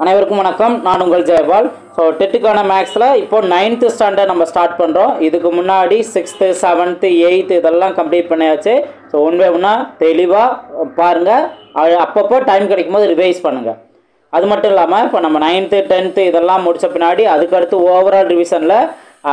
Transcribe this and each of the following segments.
அனைவருக்கும் வணக்கம். நான் உங்கள் ஜெயபால். ஸோ டெட்டுக்கான மேக்ஸில் இப்போ 9th ஸ்டாண்டர்ட் நம்ம ஸ்டார்ட் பண்ணுறோம். இதுக்கு முன்னாடி 6th 7th 8th இதெல்லாம் கம்ப்ளீட் பண்ணியாச்சு. ஸோ ஒன் பை ஒன்னாக தெளிவாக பாருங்கள். அப்பப்போ டைம் கிடைக்கும் போது ரிவைஸ் பண்ணுங்கள். அது மட்டும் இல்லாமல் இப்போ நம்ம 9th 10th இதெல்லாம் முடித்த பின்னாடி அதுக்கடுத்து ஓவரால் ரிவிஷனில்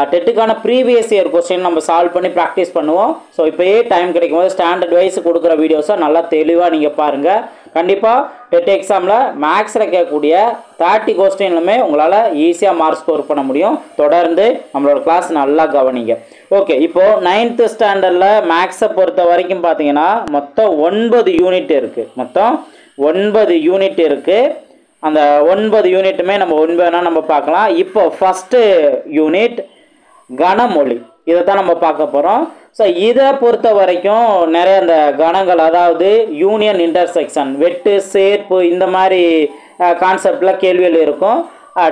டெட்டுக்கான ப்ரீவியஸ் இயர் கொஸ்டின் நம்ம சால்வ் பண்ணி ப்ராக்டிஸ் பண்ணுவோம். ஸோ இப்போயே டைம் கிடைக்கும் போது ஸ்டாண்டர்ட் வைஸ் கொடுக்குற வீடியோஸை நல்லா தெளிவாக நீங்கள் பாருங்கள். கண்டிப்பாக டெட் எக்ஸாமில் மேக்ஸில் கேட்கக்கூடிய 30 கொஸ்டின்லுமே உங்களால் ஈஸியாக மார்க் ஸ்கோர் பண்ண முடியும். தொடர்ந்து நம்மளோட கிளாஸ் நல்லா கவனிங்க. ஓகே, இப்போது 9th ஸ்டாண்டர்டில் மேக்ஸை பொறுத்த வரைக்கும் பார்த்தீங்கன்னா மொத்தம் 9 யூனிட் இருக்குது. மொத்தம் 9 யூனிட் இருக்குது. அந்த 9 யூனிட்டுமே நம்ம ஒன்பதுனா நம்ம பார்க்கலாம். இப்போ ஃபஸ்ட்டு யூனிட் கணமொழி, இதை தான் நம்ம பார்க்க போகிறோம். ஸோ இதை பொறுத்த வரைக்கும் நிறைய அந்த கணங்கள், அதாவது யூனியன் இன்டர்செக்ஷன், வெட்டு சேர்ப்பு, இந்த மாதிரி கான்செப்டில் கேள்விகள் இருக்கும்.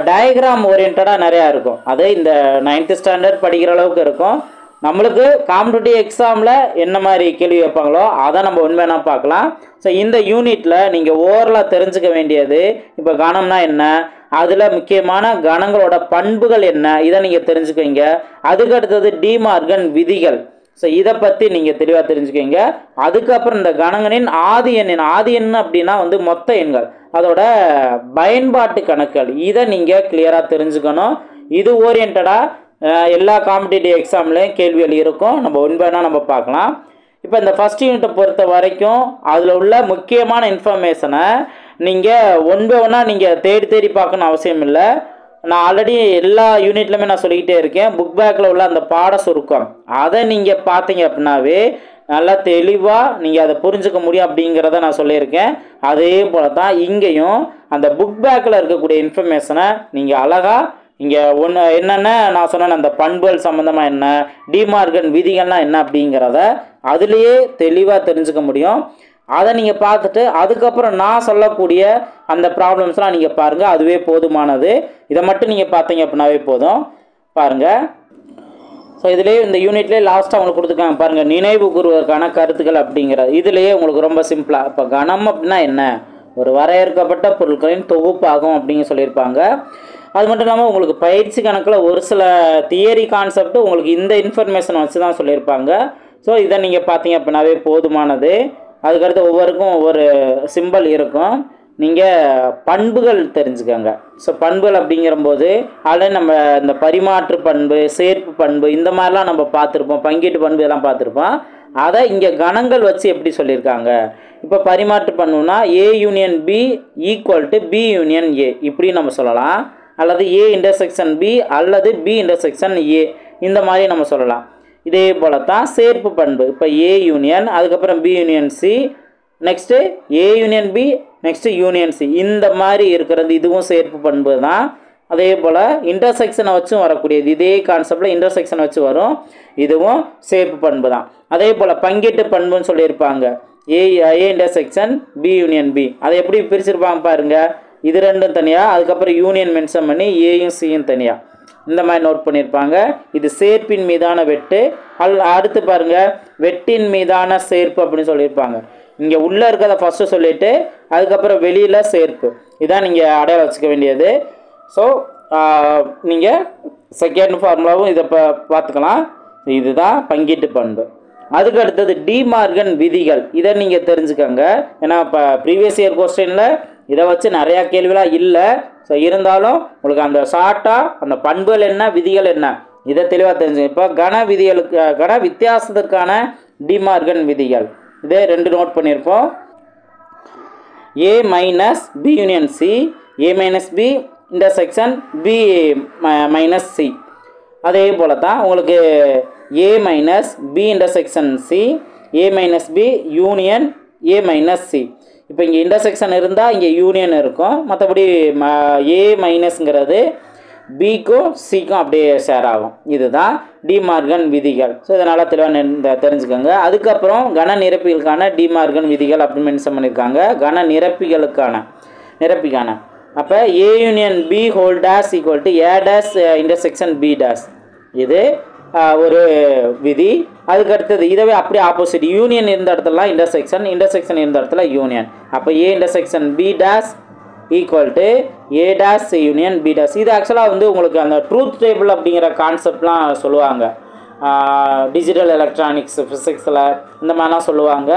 டயக்ராம் ஓரியன்டாக நிறையா இருக்கும். அது இந்த 9th ஸ்டாண்டர்ட் படிக்கிற அளவுக்கு இருக்கும். நம்மளுக்கு காம்படிட்டிவ் எக்ஸாமில் என்ன மாதிரி கேள்வி வைப்பாங்களோ அதை நம்ம உண்மையாக பார்க்கலாம். ஸோ இந்த யூனிட்டில் நீங்கள் ஓவரலாக தெரிஞ்சுக்க வேண்டியது, இப்போ கணம்னா என்ன, அதில் முக்கியமான கணங்களோட பண்புகள் என்ன, இதை நீங்கள் தெரிஞ்சுக்குவீங்க. அதுக்கடுத்தது டிமார்கன் விதிகள். ஸோ இதை பற்றி நீங்கள் தெளிவாக தெரிஞ்சுக்குவீங்க. அதுக்கப்புறம் இந்த கணங்களின் ஆதி எண் அப்படின்னா வந்து மொத்த எண்கள், அதோட பயன்பாட்டு கணக்குகள், இதை நீங்கள் கிளியராக தெரிஞ்சுக்கணும். இது ஓரியன்டாக எல்லா காம்படிட்டிவ் எக்ஸாம்லேயும் கேள்விகள் இருக்கும். நம்ம ஒன்பதுனா நம்ம பார்க்கலாம். இப்போ இந்த ஃபஸ்ட் யூனிட்டை பொறுத்த வரைக்கும் அதில் உள்ள முக்கியமான இன்ஃபர்மேஷனை நீங்கள் ஒன்றா நீங்கள் தேடி பார்க்கணும் அவசியம் இல்லை. நான் ஆல்ரெடி எல்லா யூனிட்லையுமே நான் சொல்லிக்கிட்டே இருக்கேன். புக் பேக்கில் உள்ள அந்த பாட சுருக்கம் அதை நீங்கள் பார்த்தீங்க அப்படின்னாவே நல்லா தெளிவாக நீங்கள் அதை புரிஞ்சுக்க முடியும் அப்படிங்கிறத நான் சொல்லியிருக்கேன். அதே போல் தான் இங்கேயும் அந்த புக் பேக்கில் இருக்கக்கூடிய இன்ஃபர்மேஷனை நீங்கள் அழகாக இங்கே என்னென்ன நான் சொன்னேன், அந்த பண்புகள் சம்மந்தமாக என்ன, டிமார்கன் விதிகள்லாம் என்ன அப்படிங்கிறத அதுலேயே தெளிவாக தெரிஞ்சுக்க முடியும். அதை நீங்கள் பார்த்துட்டு அதுக்கப்புறம் நான் சொல்லக்கூடிய அந்த ப்ராப்ளம்ஸ்லாம் நீங்கள் பாருங்கள். அதுவே போதுமானது. இதை மட்டும் நீங்கள் பார்த்தீங்க அப்படின்னாவே போதும். பாருங்கள். ஸோ இதுலேயே இந்த யூனிட்லேயே லாஸ்ட்டாக உங்களுக்கு கொடுத்துருக்காங்க பாருங்கள், நினைவு கூறுவதற்கான கருத்துக்கள் அப்படிங்கிறது. இதுலேயே உங்களுக்கு ரொம்ப சிம்பிளாக இப்போ கணம் அப்படின்னா என்ன, ஒரு வரையறுக்கப்பட்ட பொருட்களின் தொகுப்பாகும் அப்படின்னு சொல்லியிருப்பாங்க. அது மட்டும் இல்லாமல் உங்களுக்கு பயிற்சி கணக்கில் ஒரு சில தியரி கான்செப்ட் உங்களுக்கு இந்த இன்ஃபர்மேஷன் வச்சு தான் சொல்லியிருப்பாங்க. ஸோ இதை நீங்கள் பார்த்தீங்க அப்படின்னாவே போதுமானது. அதுக்கடுத்து ஒவ்வொருக்கும் ஒவ்வொரு சிம்பிள் இருக்கும். நீங்கள் பண்புகள் தெரிஞ்சுக்கோங்க. ஸோ பண்புகள் அப்படிங்கிறம்போது அதில் நம்ம இந்த பரிமாற்று பண்பு, சேர்ப்பு பண்பு, இந்த மாதிரிலாம் நம்ம பார்த்துருப்போம். பங்கீட்டு பண்பு இதெல்லாம் பார்த்துருப்போம். அதை இங்கே கணங்கள் வச்சு எப்படி சொல்லியிருக்காங்க. இப்போ பரிமாற்று பண்புனா A union B equal to B union A இப்படி நம்ம சொல்லலாம். அல்லது A இன்டர்செக்ஷன் B அல்லது B இன்டர்செக்ஷன் A, இந்த மாதிரி நம்ம சொல்லலாம். இதே போல தான் சேர்ப்பு பண்பு. இப்போ A யூனியன், அதுக்கப்புறம் B union C, next A union B, next union C, இந்த மாதிரி இருக்கிறது இதுவும் சேர்ப்பு பண்பு தான். அதே போல் இன்டர்செக்ஷனை வச்சும் வரக்கூடியது, இதே கான்செப்டில் இன்டர்செக்ஷனை வச்சு வரும், இதுவும் சேர்ப்பு பண்பு தான். அதே போல் பங்கீட்டு பண்புன்னு சொல்லியிருப்பாங்க. A intersection B union B, அதை எப்படி பிரிச்சிருப்பாங்க பாருங்கள். இது ரெண்டும் தனியாக, அதுக்கப்புறம் யூனியன் மென்ஷன் பண்ணி ஏயும் சியும் தனியாக, இந்த மாதிரி நோட் பண்ணியிருப்பாங்க. இது சேர்ப்பின் மீதான வெட்டு. அடுத்து பாருங்கள், வெட்டின் மீதான சேர்ப்பு அப்படின்னு சொல்லியிருப்பாங்க. இங்கே உள்ளே இருக்கிறத ஃபஸ்ட்டு சொல்லிவிட்டு அதுக்கப்புறம் வெளியில் சேர்ப்பு, இதான் நீங்கள் அடையாளம் வச்சுக்க வேண்டியது. ஸோ நீங்கள் செகண்ட் ஃபார்முலாவும் இதை பார்த்துக்கலாம். இதுதான் பங்கீட்டு பண்பு. அதுக்கு அடுத்தது டிமார்கன் விதிகள், இதை நீங்கள் தெரிஞ்சுக்கோங்க. ஏன்னா இப்போ ப்ரீவியஸ் இயர் கொஸ்டினில் இதை வச்சு நிறையா கேள்விலாம் இல்லை. ஸோ இருந்தாலும் உங்களுக்கு அந்த ஷார்ட்டாக அந்த பண்புகள் என்ன, விதிகள் என்ன, இதை தெளிவாக தெரிஞ்சுங்க. இப்போ கன வித்தியாசத்திற்கான டிமார்கன் விதிகள் இதே ரெண்டு நோட் பண்ணியிருப்போம். A minus B union C, A minus B intersection B minus C. அதே போல் தான் உங்களுக்கு A minus B intersection C, A minus B union A minus C. இப்போ இங்கே இன்டர்செக்ஷன் இருந்தால் இங்கே யூனியன் இருக்கும். மற்றபடி A மைனஸ்ங்கிறது Bக்கும் Cக்கும் அப்படியே ஷேர் ஆகும். இதுதான் டிமார்கன் விதிகள். ஸோ இதனால் தெளிவாக தெரிஞ்சுக்கோங்க. அதுக்கப்புறம் கன நிரப்பிகளுக்கான டிமார்கன் விதிகள் அப்படின்னு மென்ஷன் பண்ணியிருக்காங்க. கன நிரப்பிக்கான அப்போ A union B whole dash equal to A dash intersection B dash, இது ஒரு விதி. அதுக்கு அடுத்தது இதவே அப்படியே ஆப்போசிட், யூனியன் இருந்த இடத்துலலாம் இன்டர்செக்ஷன், இன்டர்செக்ஷன் இருந்த இடத்துல யூனியன். அப்போ A intersection B dash equal to A dash union B dash. இது ஆக்சுவலாக வந்து உங்களுக்கு அந்த ட்ரூத் டேபிள் அப்படிங்கிற கான்செப்ட்லாம் சொல்லுவாங்க. டிஜிட்டல் எலக்ட்ரானிக்ஸ் ஃபிசிக்ஸில் இந்த மாதிரிலாம் சொல்லுவாங்க.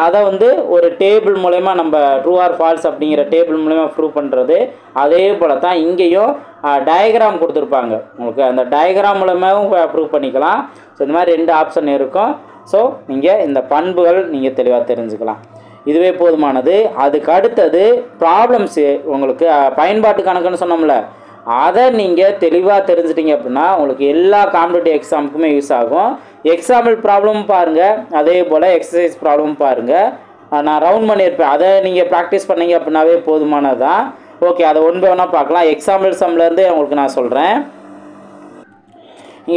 அதை வந்து ஒரு டேபிள் மூலயமா நம்ம ட்ரூ ஆர் ஃபால்ஸ் அப்படிங்கிற டேபிள் மூலயமா ப்ரூவ் பண்ணுறது. அதே போல் தான் இங்கேயும் டயக்ராம் கொடுத்துருப்பாங்க. உங்களுக்கு அந்த டயக்ராம் மூலமாகவும் ப்ரூவ் பண்ணிக்கலாம். ஸோ இந்த மாதிரி 2 ஆப்ஷன் இருக்கும். ஸோ நீங்கள் இந்த பண்புகள் நீங்கள் தெளிவாக தெரிஞ்சுக்கலாம். இதுவே போதுமானது. அதுக்கு அடுத்தது ப்ராப்ளம்ஸு, உங்களுக்கு பயன்பாட்டு கணக்குன்னு சொன்னோம்ல, அதை நீங்கள் தெளிவாக தெரிஞ்சிட்டிங்க அப்படின்னா உங்களுக்கு எல்லா காம்படிட்டிவ் எக்ஸாமுக்குமே யூஸ் ஆகும். எக்ஸாம்பிள் ப்ராப்ளம் பாருங்கள், அதே போல் எக்ஸசைஸ் ப்ராப்ளம் பாருங்கள். நான் ரவுண்ட் பண்ணியிருப்பேன், அதை நீங்கள் ப்ராக்டிஸ் பண்ணிங்க அப்படின்னாவே போதுமானது தான். ஓகே, அதை ஒன் பை ஒன்னாக பார்க்கலாம். எக்ஸாம்பிள் சம்லேருந்து உங்களுக்கு நான் சொல்கிறேன்.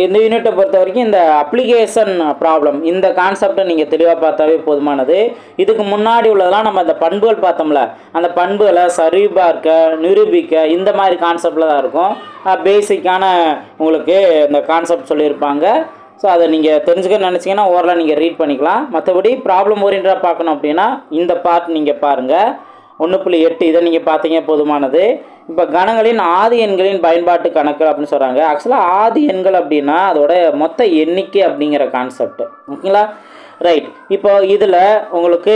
இந்த யூனிட்டை பொறுத்த வரைக்கும் இந்த அப்ளிகேஷன் ப்ராப்ளம் இந்த கான்செப்டை நீங்கள் தெளிவாக பார்த்தாவே போதுமானது. இதுக்கு முன்னாடி உள்ளதெல்லாம் நம்ம அந்த பண்புகள் பார்த்தோம்ல, அந்த பண்புகளை சரிபார்க்க நிரூபிக்க இந்த மாதிரி கான்செப்டில் தான் இருக்கும். பேசிக்கான உங்களுக்கு இந்த கான்செப்ட் சொல்லியிருப்பாங்க. ஸோ அதை நீங்கள் தெரிஞ்சுக்க நினச்சிங்கன்னா ஓரளவு நீங்கள் ரீட் பண்ணிக்கலாம். மற்றபடி ப்ராப்ளம் ஓரியன்டாக பார்க்கணும் அப்படின்னா இந்த பார்ட் நீங்கள் பாருங்கள். 1.8 இதை நீங்கள் பார்த்தீங்க போதுமானது. இப்போ கணங்களின் ஆதி எண்களின் பயன்பாட்டு கணக்கு அப்படின்னு சொல்கிறாங்க. ஆக்சுவலாக ஆதி எண்கள் அப்படின்னா அதோட மொத்த எண்ணிக்கை அப்படிங்கிற கான்செப்ட். ஓகேங்களா? ரைட். இப்போ இதில் உங்களுக்கு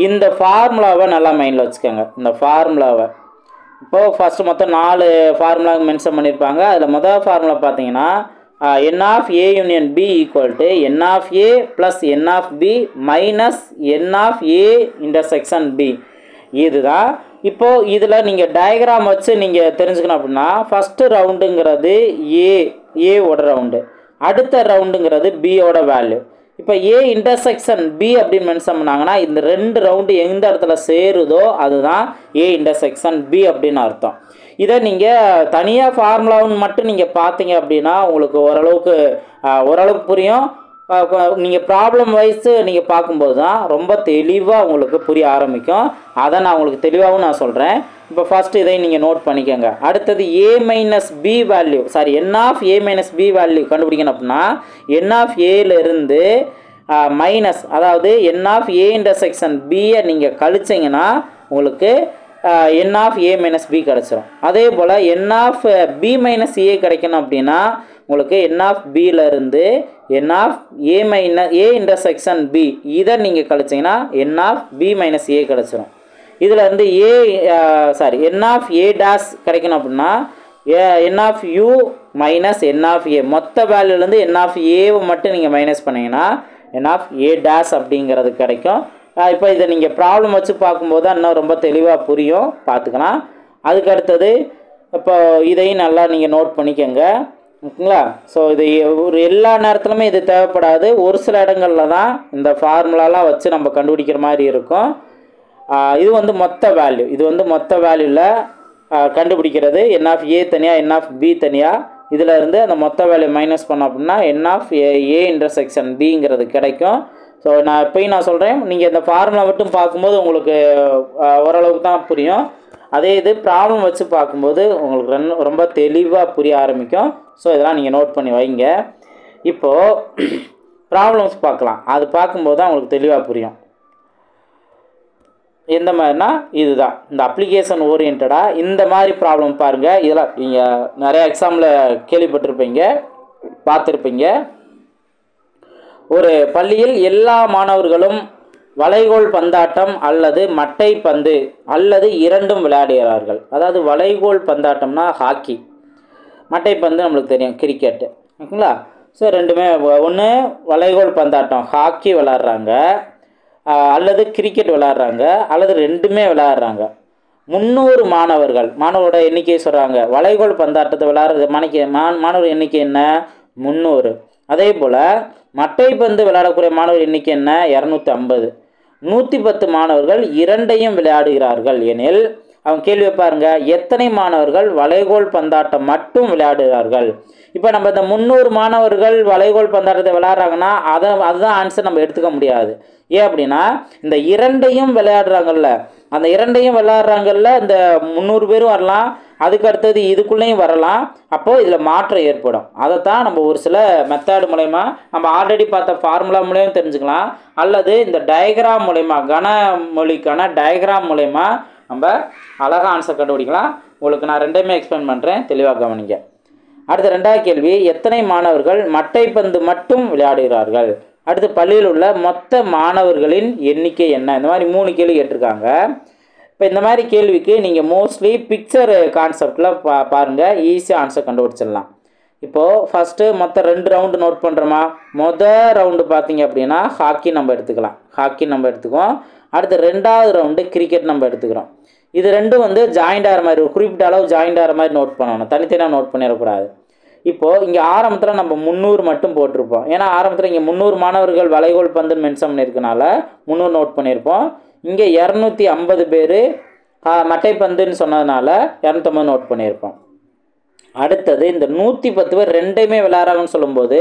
இந்த ஃபார்முலாவை நல்லா மைண்டில் வச்சுக்கோங்க. இந்த ஃபார்முலாவை இப்போது ஃபஸ்ட்டு மொத்தம் 4 ஃபார்முலாவுக்கு மென்ஷன் பண்ணியிருப்பாங்க. அதில் முதல் ஃபார்முலா பார்த்தீங்கன்னா n of a union b equal to n of a plus n of b minus n of a intersection b. இதுதான். இப்போது இதில் நீங்கள் டயக்ராம் வச்சு நீங்கள் தெரிஞ்சுக்கணும் அப்படின்னா ஃபஸ்ட்டு ரவுண்டுங்கிறது ஏவோட ரவுண்டு, அடுத்த ரவுண்டுங்கிறது பியோட வேல்யூ. இப்போ ஏ இன்டர்செக்ஷன் பி அப்படின்னு மென்ஷன் பண்ணாங்கன்னா இந்த 2 ரவுண்டு எந்த இடத்துல சேருதோ அதுதான் ஏ இன்டர்செக்ஷன் பி அப்படின்னு அர்த்தம். இதை நீங்கள் தனியாக ஃபார்முலாவுன்னு மட்டும் நீங்கள் பார்த்தீங்க அப்படின்னா உங்களுக்கு ஓரளவுக்கு புரியும். நீங்கள் ப்ராப்ளம் வைஸ் நீங்கள் பார்க்கும்போது தான் ரொம்ப தெளிவாக உங்களுக்கு புரிய ஆரம்பிக்கும். அதை நான் உங்களுக்கு தெளிவாகவும் நான் சொல்கிறேன். இப்போ ஃபஸ்ட்டு இதை நீங்கள் நோட் பண்ணிக்கோங்க. அடுத்தது A minus B value, sorry n of A minus B value கண்டுபிடிக்கணும் அப்படின்னா என் ஆஃப் ஏலேருந்து மைனஸ், அதாவது என் ஆஃப் ஏ இன்டர்செக்ஷன் பியை நீங்கள் கழிச்சிங்கன்னா உங்களுக்கு n of A minus B கிடச்சிரும். அதே போல் n of B minus A கிடைக்கணும் அப்படின்னா உங்களுக்கு என் ஆஃப் பியிலேருந்து n of A intersection B இதை நீங்கள் கழிச்சிங்கன்னா n of B minus A கிடச்சிரும். இதில் இருந்து என் ஆஃப் ஏ டேஷ் கிடைக்கணும் அப்படின்னா n of U minus n of A, மொத்த வேல்யூலேருந்து என் ஆஃப் ஏவை மட்டும் நீங்கள் மைனஸ் பண்ணிங்கன்னா என் ஆஃப் ஏ டேஷ் அப்படிங்கிறது கிடைக்கும். இப்போ இதை நீங்கள் ப்ராப்ளம் வச்சு பார்க்கும்போது தான் இன்னும் ரொம்ப தெளிவாக புரியும், பார்த்துக்கலாம். அதுக்கு அடுத்தது இப்போ இதையும் நல்லா நீங்கள் நோட் பண்ணிக்கோங்க. ஓகேங்களா? ஸோ இது ஒரு எல்லா நேரத்துலையுமே இது தேவைப்படாது. ஒரு சில இடங்களில் தான் இந்த ஃபார்முலாலாம் வச்சு நம்ம கண்டுபிடிக்கிற மாதிரி இருக்கும். இது வந்து மொத்த வேல்யூ, இது வந்து மொத்த வேல்யூவில் கண்டுபிடிக்கிறது. என் ஆஃப் ஏ தனியாக என் ஆஃப் பி தனியாக, இதில் இருந்து அந்த மொத்த வேல்யூ மைனஸ் பண்ணோம் அப்படின்னா என் ஆஃப் ஏ இன்டர்செக்ஷன் பிங்கிறது கிடைக்கும். ஸோ நான் இப்போயும் நான் சொல்கிறேன், நீங்கள் இந்த ஃபார்முலா மட்டும் பார்க்கும்போது உங்களுக்கு ஓரளவுக்கு தான் புரியும். அதே இது ப்ராப்ளம் வச்சு பார்க்கும்போது உங்களுக்கு ரொம்ப தெளிவாக புரிய ஆரம்பிக்கும். ஸோ இதெல்லாம் நீங்கள் நோட் பண்ணி வைங்க. இப்போது ப்ராப்ளம்ஸ் பார்க்கலாம். அது பார்க்கும்போது தான் உங்களுக்கு தெளிவாக புரியும். எந்த மாதிரினா இதுதான் இந்த அப்ளிகேஷன் ஓரியன்டாக இந்த மாதிரி ப்ராப்ளம் பாருங்கள். இதெல்லாம் நீங்கள் நிறைய எக்ஸாமில் கேள்விப்பட்டிருப்பீங்க, பார்த்துருப்பீங்க. ஒரு பள்ளியில் எல்லா மாணவர்களும் வளைகோல் பந்தாட்டம் அல்லது மட்டை பந்து அல்லது இரண்டும் விளையாடுகிறார்கள். அதாவது வளைகோல் பந்தாட்டம்னா ஹாக்கி, மட்டை பந்து நம்மளுக்கு தெரியும் கிரிக்கெட்டு. ஓகேங்களா? ஸோ ரெண்டுமே ஒன்று வளைகோல் பந்தாட்டம் ஹாக்கி விளாட்றாங்க அல்லது கிரிக்கெட் விளாட்றாங்க அல்லது ரெண்டுமே விளையாடுறாங்க. 300 மாணவரோட எண்ணிக்கையை சொல்கிறாங்க. வளைகோல் பந்தாட்டத்தை விளையாடுறது மாணவர் எண்ணிக்கை என்ன? 300. அதே போல் மட்டை பந்து விளையாடக்கூடிய மாணவர் எண்ணிக்கை என்ன? 250. 110 மாணவர்கள் இரண்டையும் விளையாடுகிறார்கள் எனில் அவங்க கேள்வி பாருங்க, எத்தனை மாணவர்கள் வளைகோல் பந்தாட்டம் மட்டும் விளையாடுகிறார்கள்? இப்போ நம்ம இந்த 300 மாணவர்கள் வளைகோல் பந்தாட்டத்தை விளையாடுறாங்கன்னா அதுதான் ஆன்சர் நம்ம எடுத்துக்க முடியாது. ஏன் அப்படின்னா இந்த இரண்டையும் விளையாடுறாங்கல்ல, அந்த இரண்டையும் விளையாடுறாங்கல்ல இந்த 300 பேரும் வரலாம், அதுக்கு அடுத்தது இதுக்குள்ளேயும் வரலாம். அப்போது இதில் மாற்றம் ஏற்படும். அதைத்தான் நம்ம ஒரு சில மெத்தட் மூலயமா நம்ம ஆல்ரெடி பார்த்த ஃபார்முலா மூலயம் தெரிஞ்சுக்கலாம், அல்லது இந்த டயக்ராம் மூலயமா கனமொழிக்கான டயக்ராம் மூலயமா நம்ம அழகாக ஆன்சர் கண்டுபிடிக்கலாம். உங்களுக்கு நான் ரெண்டையுமே எக்ஸ்பிளைன் பண்ணுறேன், தெளிவாக கவனிங்க. அடுத்த ரெண்டாவது கேள்வி, எத்தனை மாணவர்கள் மட்டைப்பந்து மட்டும் விளையாடுகிறார்கள்? அடுத்து பள்ளியில் உள்ள மொத்த மாணவர்களின் எண்ணிக்கை என்ன? இந்த மாதிரி 3 கேள்வி கேட்டிருக்காங்க. இப்போ இந்த மாதிரி கேள்விக்கு நீங்கள் மோஸ்ட்லி பிக்சர் கான்செப்டில் பாருங்கள், ஈஸியாக ஆன்சர் கண்டுபிடிச்சிடலாம். இப்போது ஃபஸ்ட்டு மொத்தம் 2 ரவுண்டு நோட் பண்ணுறோமா? மொதல் ரவுண்டு பார்த்தீங்க அப்படின்னா ஹாக்கி நம்ம எடுத்துக்கலாம், ஹாக்கி நம்ம எடுத்துக்குவோம். அடுத்து 2வது ரவுண்டு கிரிக்கெட் நம்ம எடுத்துக்கிறோம். இது ரெண்டும் வந்து ஜாயிண்ட் ஆகிற மாதிரி, ஒரு குறிப்பிட்ட அளவு ஜாயிண்ட் ஆகிற மாதிரி நோட் பண்ணணும், தனித்தனியாக நோட் பண்ணிடக்கூடாது. இப்போது இங்கே ஆரம்பத்தில் நம்ம 300 மட்டும் போட்டிருப்போம். ஏன்னா ஆரம்பத்தில் இங்கே 300 மாணவர்கள் வளைகோல் பந்துன்னு மென்ஷன் பண்ணியிருக்கனால 300 நோட் பண்ணியிருப்போம். இங்கே 250 பேர் மட்டைப்பந்துன்னு சொன்னதுனால 250 நோட் பண்ணியிருப்போம். அடுத்தது இந்த 110 பேர் ரெண்டையுமே விளையாடுறாங்கன்னு சொல்லும்போது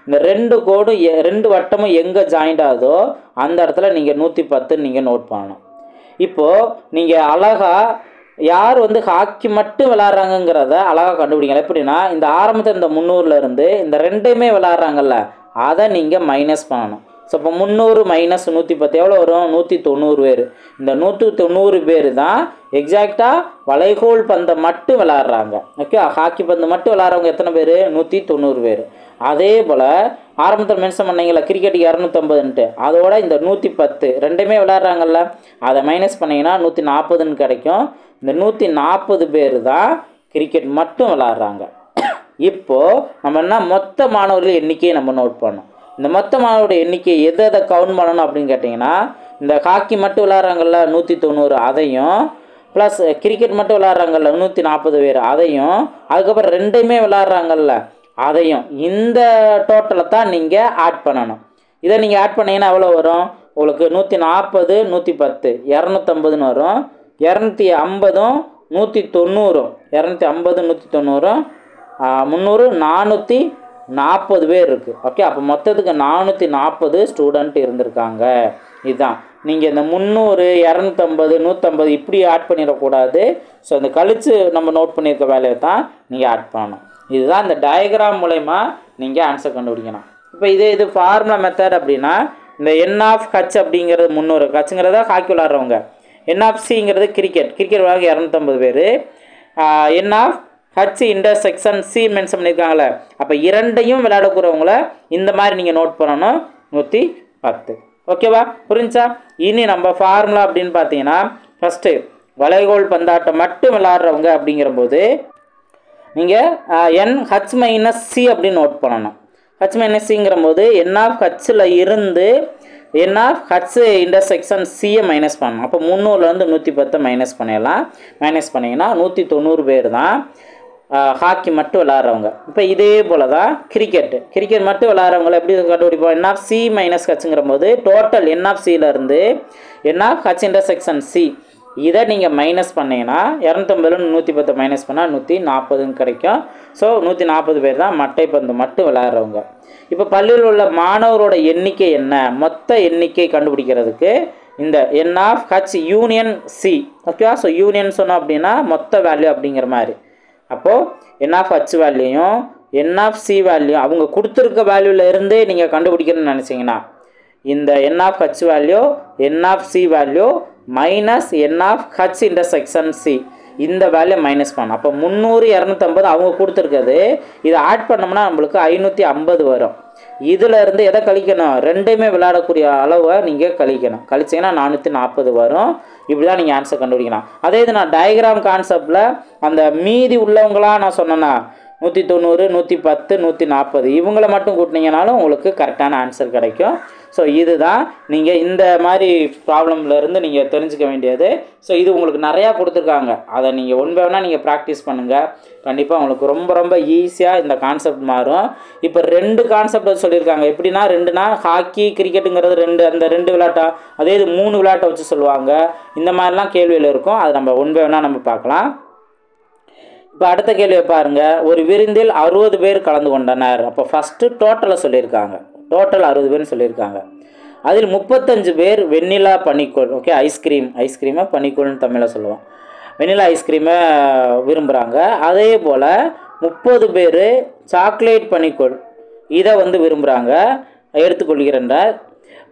இந்த 2 கோடும் 2 வட்டமும் எங்கே ஜாயிண்ட் ஆகுதோ அந்த இடத்துல நீங்கள் 110 நீங்கள் நோட் பண்ணணும். இப்போது நீங்கள் அழகாக யார் வந்து ஹாக்கி மட்டும் விளையாடுறாங்கங்கிறத அழகாக கண்டுபிடிக்கலாம். எப்படின்னா இந்த ஆரம்பத்தில் இந்த 300லேருந்து இந்த ரெண்டையுமே விளையாடுறாங்கல்ல அதை நீங்கள் மைனஸ் பண்ணணும். ஸோ இப்போ 300 மைனஸ் 110 எவ்வளோ வரும்? 190 பேர். இந்த 190 பேர் தான் எக்ஸாக்டாக வளைகோல் பந்தை மட்டும் விளையாடுறாங்க. ஓகே, ஹாக்கி பந்து மட்டும் விளையாடுறவங்க எத்தனை பேர்? 190 பேர். அதே போல் ஆரம்பத்தில் மென்ஷன் பண்ணீங்களா கிரிக்கெட்டுக்கு 250ன்ட்டு, அதோட இந்த 110 ரெண்டுமே விளையாடுறாங்கல்ல அதை மைனஸ் பண்ணிங்கன்னா 140ன்னு கிடைக்கும். இந்த 140 பேர் தான் கிரிக்கெட் மட்டும் விளையாடுறாங்க. இப்போது நம்ம என்ன மொத்த மாணவர்கள் எண்ணிக்கையை நம்ம நோட் பண்ணோம். இந்த மொத்த மாணவருடைய எண்ணிக்கை எதை கவுண்ட் பண்ணணும் அப்படின்னு கேட்டிங்கன்னா இந்த ஹாக்கி மட்டும் விளையாடுறாங்கல்ல 190 அதையும், ப்ளஸ் கிரிக்கெட் மட்டும் விளையாடுறாங்கல்ல 140 பேர் அதையும், அதுக்கப்புறம் ரெண்டையுமே விளையாடுறாங்கல்ல அதையும், இந்த டோட்டலை தான் நீங்கள் ஆட் பண்ணணும். இதை நீங்கள் ஆட் பண்ணிங்கன்னா எவ்வளோ வரும்? உங்களுக்கு 140 110 250ன்னு வரும். 250 190 250 190 300 440 பேர் இருக்குது. ஓகே, அப்போ மொத்தத்துக்கு 440 ஸ்டூடெண்ட் இருந்திருக்காங்க. இதுதான் நீங்கள் இந்த 300 250 150 இப்படி ஆட் பண்ணிடக்கூடாது. ஸோ இந்த கழித்து நம்ம நோட் பண்ணியிருக்க வேலையை தான் நீங்கள் ஆட் பண்ணணும். இதுதான் இந்த டயக்ராம் மூலயமா நீங்கள் ஆன்சர் கண்டுபிடிக்கணும். இப்போ இது ஃபார்முலா மெத்தட் அப்படின்னா இந்த என் ஆஃப் ஹச் அப்படிங்கிறது 300, ஹச்சுங்கிறத ஹாக்கி விளாட்றவங்க, என் ஆஃப் சிங்கிறது கிரிக்கெட் விளையாட 250 பேர், n of H intersection C mention பண்ணியிருக்காங்களே, அப்போ இரண்டையும் விளையாடக்கூறவங்கள இந்த மாதிரி நீங்கள் நோட் பண்ணணும் 110. ஓகேவா, புரிஞ்சா? இனி நம்ம ஃபார்முலா அப்படின்னு பார்த்தீங்கன்னா ஃபஸ்ட்டு வளைகோல் பந்தாட்டம் மட்டும் விளையாடுறவங்க அப்படிங்கிறபோது நீங்கள் என் ஹச் மைனஸ் சி அப்படின்னு நோட் பண்ணணும். ஹச் மைனஸ் சிங்கிற போது என் ஆஃப் ஹச்சில் இருந்து n of H intersection சியை minus பண்ணணும். அப்போ 300லேருந்து 110 மைனஸ் பண்ணிடலாம். மைனஸ் பண்ணிங்கன்னா 190 பேர் தான் ஹாக்கி மட்டும் விளையாடுறவங்க. இப்போ இதே போல் தான் கிரிக்கெட் மட்டும் விளையாடுறவங்கள எப்படி கண்டுபிடிப்போம்? என் ஆஃப் சி மைனஸ் ஹச்சுங்கிற போது டோட்டல் என் ஆஃப் சியிலேருந்து n of H intersection C இதை நீங்கள் மைனஸ் பண்ணிங்கன்னா 250 110 மைனஸ் பண்ணால் 140ன்னு கிடைக்கும். ஸோ 140 பேர் தான் மட்டைப்பந்து மட்டும் விளையாடுறவங்க. இப்போ பள்ளியில் உள்ள மாணவரோட எண்ணிக்கை என்ன? மொத்த எண்ணிக்கை கண்டுபிடிக்கிறதுக்கு இந்த n of H union C. ஓகேவா, ஸோ யூனியன் சொன்னோம் அப்படின்னா மொத்த வேல்யூ அப்படிங்கிற மாதிரி. அப்போது என் ஆஃப் ஹச் வேல்யூயும் என் ஆஃப் சி வேல்யூ அவங்க கொடுத்துருக்க வேல்யூவில் இருந்தே நீங்கள் கண்டுபிடிக்கணும்னு நினச்சிங்கன்னா இந்த n of H value n of C value minus n of H intersection C இந்த வேல்யூ மைனஸ் பண்ணணும். அப்போ 300 250 அவங்க கொடுத்துருக்குது, இதை ஆட் பண்ணோம்னா நம்மளுக்கு 550 வரும். இதில் இருந்து எதை கழிக்கணும்? ரெண்டுமே விளையாடக்கூடிய அளவை நீங்கள் கழிக்கணும். கழிச்சிங்கன்னா 440 வரும். இப்படி தான் நீங்கள் ஆன்சர் கண்டுபிடிக்கலாம். அதே இது நான் டயக்ராம் கான்செப்டில் அந்த மீதி உள்ளவங்களாம் நான் சொன்னேன்னா 190 110 140 இவங்கள மட்டும் கூட்டினீங்கனாலும் உங்களுக்கு கரெக்டான ஆன்சர் கிடைக்கும். ஸோ இதுதான் நீங்கள் இந்த மாதிரி ப்ராப்ளம்லேருந்து நீங்கள் தெரிஞ்சுக்க வேண்டியது. ஸோ இது உங்களுக்கு நிறையா கொடுத்துருக்காங்க, அதை நீங்கள் ஒன் பை ஒன்னாக நீங்கள் ப்ராக்டிஸ் பண்ணுங்கள். கண்டிப்பாக உங்களுக்கு ரொம்ப ரொம்ப ஈஸியாக இந்த கான்செப்ட் மாறும். இப்போ 2 கான்செப்ட் சொல்லியிருக்காங்க. எப்படின்னா 2னா ஹாக்கி கிரிக்கெட்டுங்கிறது அந்த 2 விளையாட்டா, அதே இது 3 விளையாட்டை வச்சு சொல்லுவாங்க. இந்த மாதிரிலாம் கேள்வியில் இருக்கும், அதை நம்ம ஒன் பை ஒன்னாக நம்ம பார்க்கலாம். இப்போ அடுத்த கேள்வியை பாருங்கள். ஒரு விருந்தில் 60 பேர் கலந்து கொண்டனர். அப்போ ஃபஸ்ட்டு டோட்டலை சொல்லியிருக்காங்க, டோட்டல் 60 பேர்னு சொல்லியிருக்காங்க. அதில் 35 பேர் வெண்ணிலா பனிக்கூழ், ஓகே ஐஸ்கிரீமை பனிக்கூழ்னு தமிழில் சொல்லுவோம், வெண்ணிலா ஐஸ்கிரீமை விரும்புகிறாங்க. அதே போல் 30 பேர் சாக்லேட் பனிக்கூழ் இதை வந்து விரும்புகிறாங்க, எடுத்துக்கொள்கிறார்.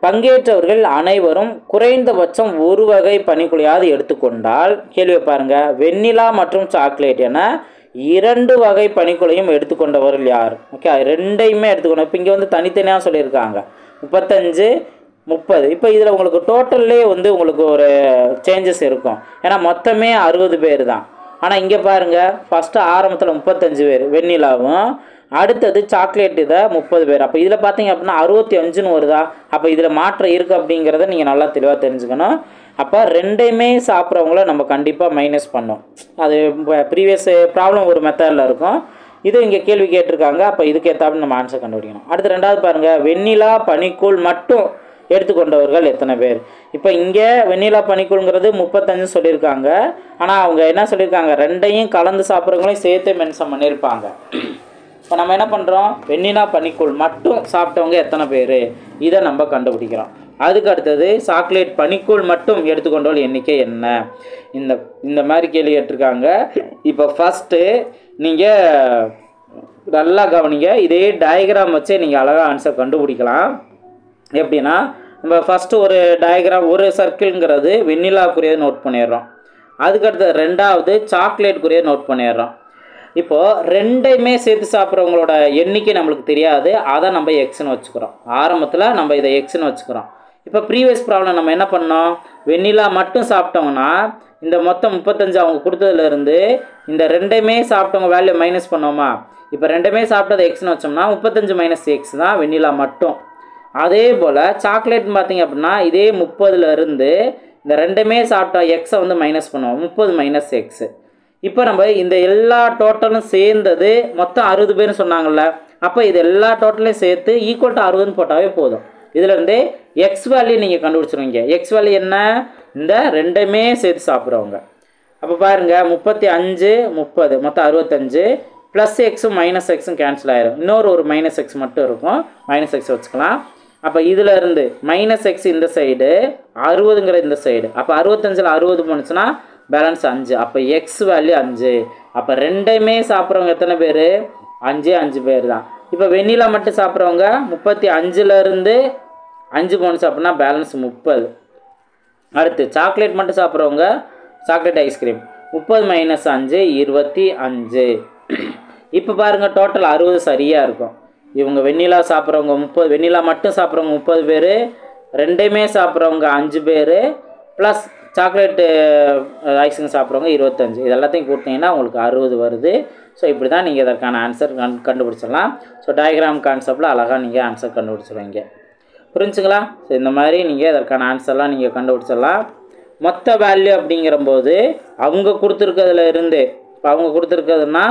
பங்கேற்றவர்கள் அனைவரும் குறைந்தபட்சம் ஒரு வகை பனிக்குழியாவது எடுத்துக்கொண்டால் கேள்வி பாருங்க, வெண்ணிலா மற்றும் சாக்லேட் என 2 வகை பனிக்குழியும் எடுத்துக்கொண்டவர்கள் யார்? ஓகே, ரெண்டையுமே எடுத்துக்கணும். இப்போ இங்கே வந்து தனித்தனியாக சொல்லியிருக்காங்க 35 30. இப்போ இதில் உங்களுக்கு டோட்டல்லே வந்து உங்களுக்கு ஒரு சேஞ்சஸ் இருக்கும். ஏன்னா மொத்தமே 60 பேர் தான். ஆனால் இங்கே பாருங்கள், ஃபஸ்ட்டு ஆரம்பத்தில் 35 பேர் வெண்ணிலாவும், அடுத்தது சாக்லேட் இதை 30 பேர். அப்போ இதில் பார்த்தீங்க அப்படின்னா 65ன்னு வருதா? அப்போ இதில் மாற்றம் இருக்குது அப்படிங்கிறத நீங்கள் நல்லா தெளிவாக தெரிஞ்சுக்கணும். அப்போ ரெண்டையுமே சாப்பிட்றவங்கள நம்ம கண்டிப்பாக மைனஸ் பண்ணோம். அது ப்ரீவியஸ் ப்ராப்ளம் ஒரு மெத்தடில் இருக்கும், இது இங்கே கேள்வி கேட்டிருக்காங்க. அப்போ இதுக்கு ஏற்றாப்புல நம்ம ஆன்சர் கண்டுபிடிக்கணும். அடுத்து ரெண்டாவது பாருங்கள், வெண்ணிலா பனிக்கூழ் மட்டும் எடுத்துக்கொண்டவர்கள் எத்தனை பேர்? இப்போ இங்கே வெண்ணிலா பனிக்கூழ்ங்கிறது 35 சொல்லியிருக்காங்க. ஆனால் அவங்க என்ன சொல்லியிருக்காங்க, ரெண்டையும் கலந்து சாப்பிட்றவங்களையும் சேர்த்து மென்ஷன் பண்ணியிருப்பாங்க. இப்போ நம்ம என்ன பண்ணுறோம், வெண்ணிலா பனிக்கூழ் மட்டும் சாப்பிட்டவங்க எத்தனை பேர், இதை நம்ம கண்டுபிடிக்கிறோம். அதுக்கு அடுத்தது சாக்லேட் பனிக்கூழ் மட்டும் எடுத்துக்கொண்டவர்கள் எண்ணிக்கை என்ன? இந்த மாதிரி கேள்வி கேட்டிருக்காங்க. இப்போ ஃபஸ்ட்டு நீங்கள் நல்லா கவனிங்க, இதே டயக்ராம் வச்சே நீங்கள் அழகாக ஆன்சர் கண்டுபிடிக்கலாம். எப்படின்னா, நம்ம ஃபஸ்ட்டு ஒரு டயக்ராம், ஒரு சர்க்கிள்ங்கிறது வெண்ணிலாக்குரியது நோட் பண்ணிடுறோம். அதுக்கடுத்து ரெண்டாவது சாக்லேட்டுக்குரியது நோட் பண்ணிடுறோம். இப்போது ரெண்டையுமே சேர்த்து சாப்பிட்றவங்களோட எண்ணிக்கை நம்மளுக்கு தெரியாது, அதை நம்ம எக்ஸ்ன்னு வச்சுக்கிறோம். ஆரம்பத்தில் நம்ம இதை எக்ஸ்ன்னு வச்சுக்கிறோம். இப்போ ப்ரீவியஸ் ப்ராப்ளம் நம்ம என்ன பண்ணோம், வெண்ணிலா மட்டும் சாப்பிட்டோங்கன்னா இந்த மொத்தம் 35 அவங்க கொடுத்ததுலேருந்து இந்த ரெண்டையுமே சாப்பிட்டவங்க வேல்யூ மைனஸ் பண்ணோமா? இப்போ ரெண்டுமே சாப்பிட்டது எக்ஸ்ன்னு வச்சோம்னா 35 மைனஸ் எக்ஸ் தான் வெண்ணிலா மட்டும். அதே போல் சாக்லேட்னு பார்த்தீங்க அப்படின்னா இதே 30லேருந்து இந்த ரெண்டுமே சாப்பிட்டா எக்ஸை வந்து மைனஸ் பண்ணுவோம், 30 மைனஸ் எக்ஸு. இப்போ நம்ம இந்த எல்லா டோட்டலும் சேர்ந்தது மொத்தம் 60 பேர்னு சொன்னாங்கள்ல, அப்போ இது எல்லா டோட்டலையும் சேர்த்து ஈக்குவல் டு 60ன்னு போட்டாவே போதும். இதுலேருந்து எக்ஸ் வேல்யூ நீங்கள் கண்டுபிடிச்சிருவீங்க. எக்ஸ் வேல்யூ என்ன, இந்த ரெண்டுமே சேர்த்து சாப்பிட்றவங்க. அப்போ பாருங்கள், 35 30 மொத்தம் 65 ப்ளஸ் எக்ஸும் மைனஸ் எக்ஸும் கேன்சல் ஆயிரும். இன்னொரு ஒரு மைனஸ் எக்ஸ் மட்டும் இருக்கும், மைனஸ் எக்ஸ் வச்சுக்கலாம். அப்போ இதில் இருந்து மைனஸ் எக்ஸ் இந்த சைடு, 60ங்கிற இந்த சைடு. அப்போ 65ல் 60 போணுச்சுன்னா பேலன்ஸ் 5. அப்போ எக்ஸ் வேல்யூ 5. அப்போ ரெண்டையுமே சாப்பிட்றவங்க எத்தனை பேர், 5 பேர் தான். இப்போ வெண்ணிலா மட்டும் சாப்பிட்றவங்க 35லேருந்து 5 போணுச்சு அப்படின்னா பேலன்ஸ் 30. அடுத்து சாக்லேட் மட்டும் சாப்பிட்றவங்க, சாக்லேட் ஐஸ்கிரீம் 30 மைனஸ் 5 25. இப்போ பாருங்கள், டோட்டல் 60 சரியாக இருக்கும். இவங்க வெண்ணிலா சாப்பிட்றவங்க 30, வெண்ணிலா மட்டும் சாப்பிட்றவங்க 30 பேர், ரெண்டையுமே சாப்பிட்றவங்க 5 பேர், ப்ளஸ் சாக்லேட்டு ஐஸ்கிரீம் சாப்பிட்றவங்க 25. இது எல்லாத்தையும் கூட்டினீங்கன்னா உங்களுக்கு 60 வருது. ஸோ இப்படி தான் நீங்கள் இதற்கான ஆன்சர் கண்டுபிடிச்சிடலாம். ஸோ டயக்ராம் கான்செப்டில் அழகாக நீங்கள் ஆன்சர் கண்டுபிடிச்சிடுவீங்க. புரிஞ்சுங்களா? ஸோ இந்த மாதிரி நீங்கள் இதற்கான ஆன்சர்லாம் நீங்கள் கண்டுபிடிச்சிடலாம். மொத்த வேல்யூ அப்படிங்கிறம்போது அவங்க கொடுத்துருக்கிறதுல இருந்து, இப்போ அவங்க கொடுத்துருக்கிறதுனா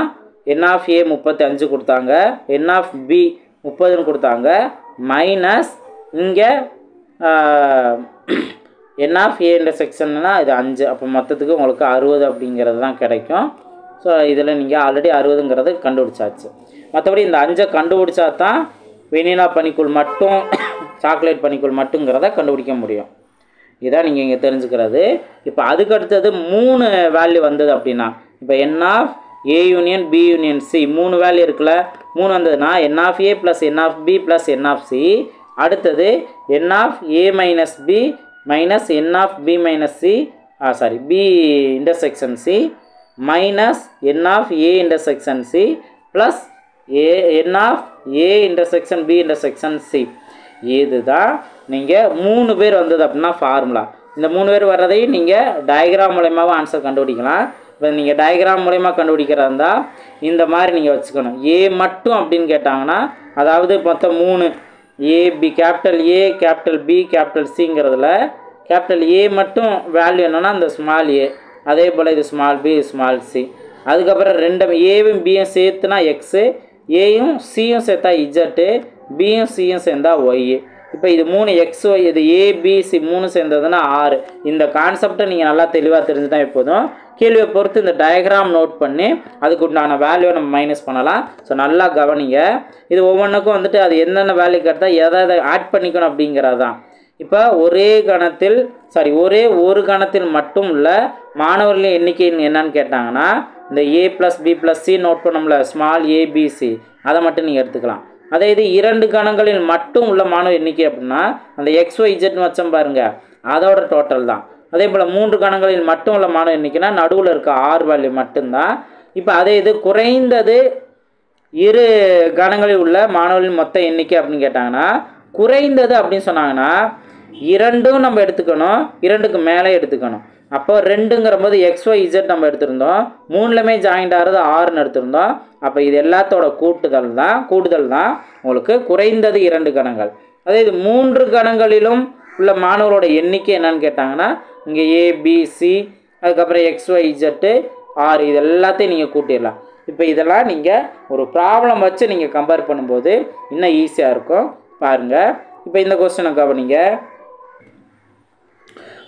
என் ஆஃப் ஏ 35 கொடுத்தாங்க, என் ஆஃப் பி 30ன்னு கொடுத்தாங்க, மைனஸ் இங்கே என் ஆஃப் ஏ இன்டர்செக்ஷன்னா இது 5. அப்போ மொத்தத்துக்கு உங்களுக்கு 60 அப்படிங்கிறது தான் கிடைக்கும். ஸோ இதில் நீங்கள் ஆல்ரெடி 60ங்கிறது கண்டுபிடிச்சாச்சு. மற்றபடி இந்த 5 கண்டுபிடிச்சா தான் வெண்ணிலா பனிக்கூழ் மட்டும் சாக்லேட் பனிக்கூழ் மட்டுங்கிறத கண்டுபிடிக்க முடியும். இதான் நீங்கள் இங்கே தெரிஞ்சுக்கிறது. இப்போ அதுக்கு அடுத்தது 3 வேல்யூ வந்தது அப்படின்னா, இப்போ n of A union B union C 3 value இருக்குல்ல, 3 வந்ததுன்னா n of A plus n of B plus n of C. அடுத்தது n of A minus B minus n of B minus C, B intersection C minus n of A intersection C plus n of A intersection B intersection C. இதுதான் நீங்கள் 3 பேர் வந்தது அப்படின்னா formula. இந்த 3 பேர் வர்றதையும் நீங்கள் diagram மூலயமாவும் ஆன்சர் கண்டுபிடிக்கலாம். இப்போ நீங்கள் டயக்ராம் மூலயமா கண்டுபிடிக்கிறதா இருந்தால் இந்த மாதிரி நீங்கள் வச்சுக்கணும். ஏ மட்டும் அப்படின்னு கேட்டாங்கன்னா, அதாவது மொத்தம் 3 A B, capital A capital B capital சிங்கிறதுல கேபிட்டல் ஏ மட்டும் வேல்யூ என்னென்னா இந்த ஸ்மால் ஏ, அதே போல் இது ஸ்மால் பி ஸ்மால் சி. அதுக்கப்புறம் ஏவும் பியும் சேர்த்துனா எக்ஸு, ஏயும் சியும் சேர்த்தா இஜட்டு, பியும் சியும் சேர்ந்தா ஒய். இப்போ இது 3 எக்ஸ் ஒய், இது ஏபிசி 3 சேர்ந்ததுன்னா 6. இந்த கான்செப்டை நீங்கள் நல்லா தெளிவாக தெரிஞ்சுதான் எப்போதும் கேள்வியை பொறுத்து இந்த டயக்ராம் நோட் பண்ணி அதுக்கு உண்டான வேல்யூவை நம்ம மைனஸ் பண்ணலாம். ஸோ நல்லா கவனிங்க. இது ஒவ்வொன்றுக்கும் வந்துட்டு அது என்னென்ன வேல்யூ கேட்டால் எதை ஆட் பண்ணிக்கணும் அப்படிங்கிறது தான். இப்போ ஒரே ஒரு கணத்தில் மட்டும் உள்ள மாணவர்களின் எண்ணிக்கை என்னன்னு கேட்டாங்கன்னா, இந்த A plus B plus C note பண்ணோம்ல, ஸ்மால் ஏபிசி, அதை மட்டும் நீங்கள் எடுத்துக்கலாம். அதே இது 2 கணங்களில் மட்டும் உள்ள மாணவர் எண்ணிக்கை அப்படின்னா அந்த XYZன்னு வச்சோம் பாருங்கள், அதோட டோட்டல் தான். அதே போல் 3 கணங்களில் மட்டும் உள்ள மாணவர் எண்ணிக்கைனா நடுவில் இருக்க R வேல்யூ மட்டும்தான். இப்போ அதே இது குறைந்தது 2 கணங்களில் உள்ள மாணவர்களின் மொத்த எண்ணிக்கை அப்படின்னு கேட்டாங்கன்னா, குறைந்தது அப்படின்னு சொன்னாங்கன்னா 2ம் நம்ம எடுத்துக்கணும், 2க்கு மேலே எடுத்துக்கணும். அப்போ 2ங்கிற போது XYZ நம்ம எடுத்திருந்தோம், 3லுமே ஜாயிண்ட் ஆகிறது Rன்னு எடுத்திருந்தோம். அப்போ இது எல்லாத்தோட கூடுதல் தான் உங்களுக்கு குறைந்தது 2 கணங்கள். அதே இது 3 கணங்களிலும் உள்ள மாணவரோட எண்ணிக்கை என்னன்னு கேட்டாங்கன்னா, இங்கே ABC அதுக்கப்புறம் XYZ R இது எல்லாத்தையும் நீங்கள் கூட்டிடலாம். இப்போ இதெல்லாம் நீங்கள் ஒரு ப்ராப்ளம் வச்சு நீங்கள் கம்பேர் பண்ணும்போது இன்னும் ஈஸியாக இருக்கும் பாருங்கள். இப்போ இந்த கொஸ்டினை கவனிங்க.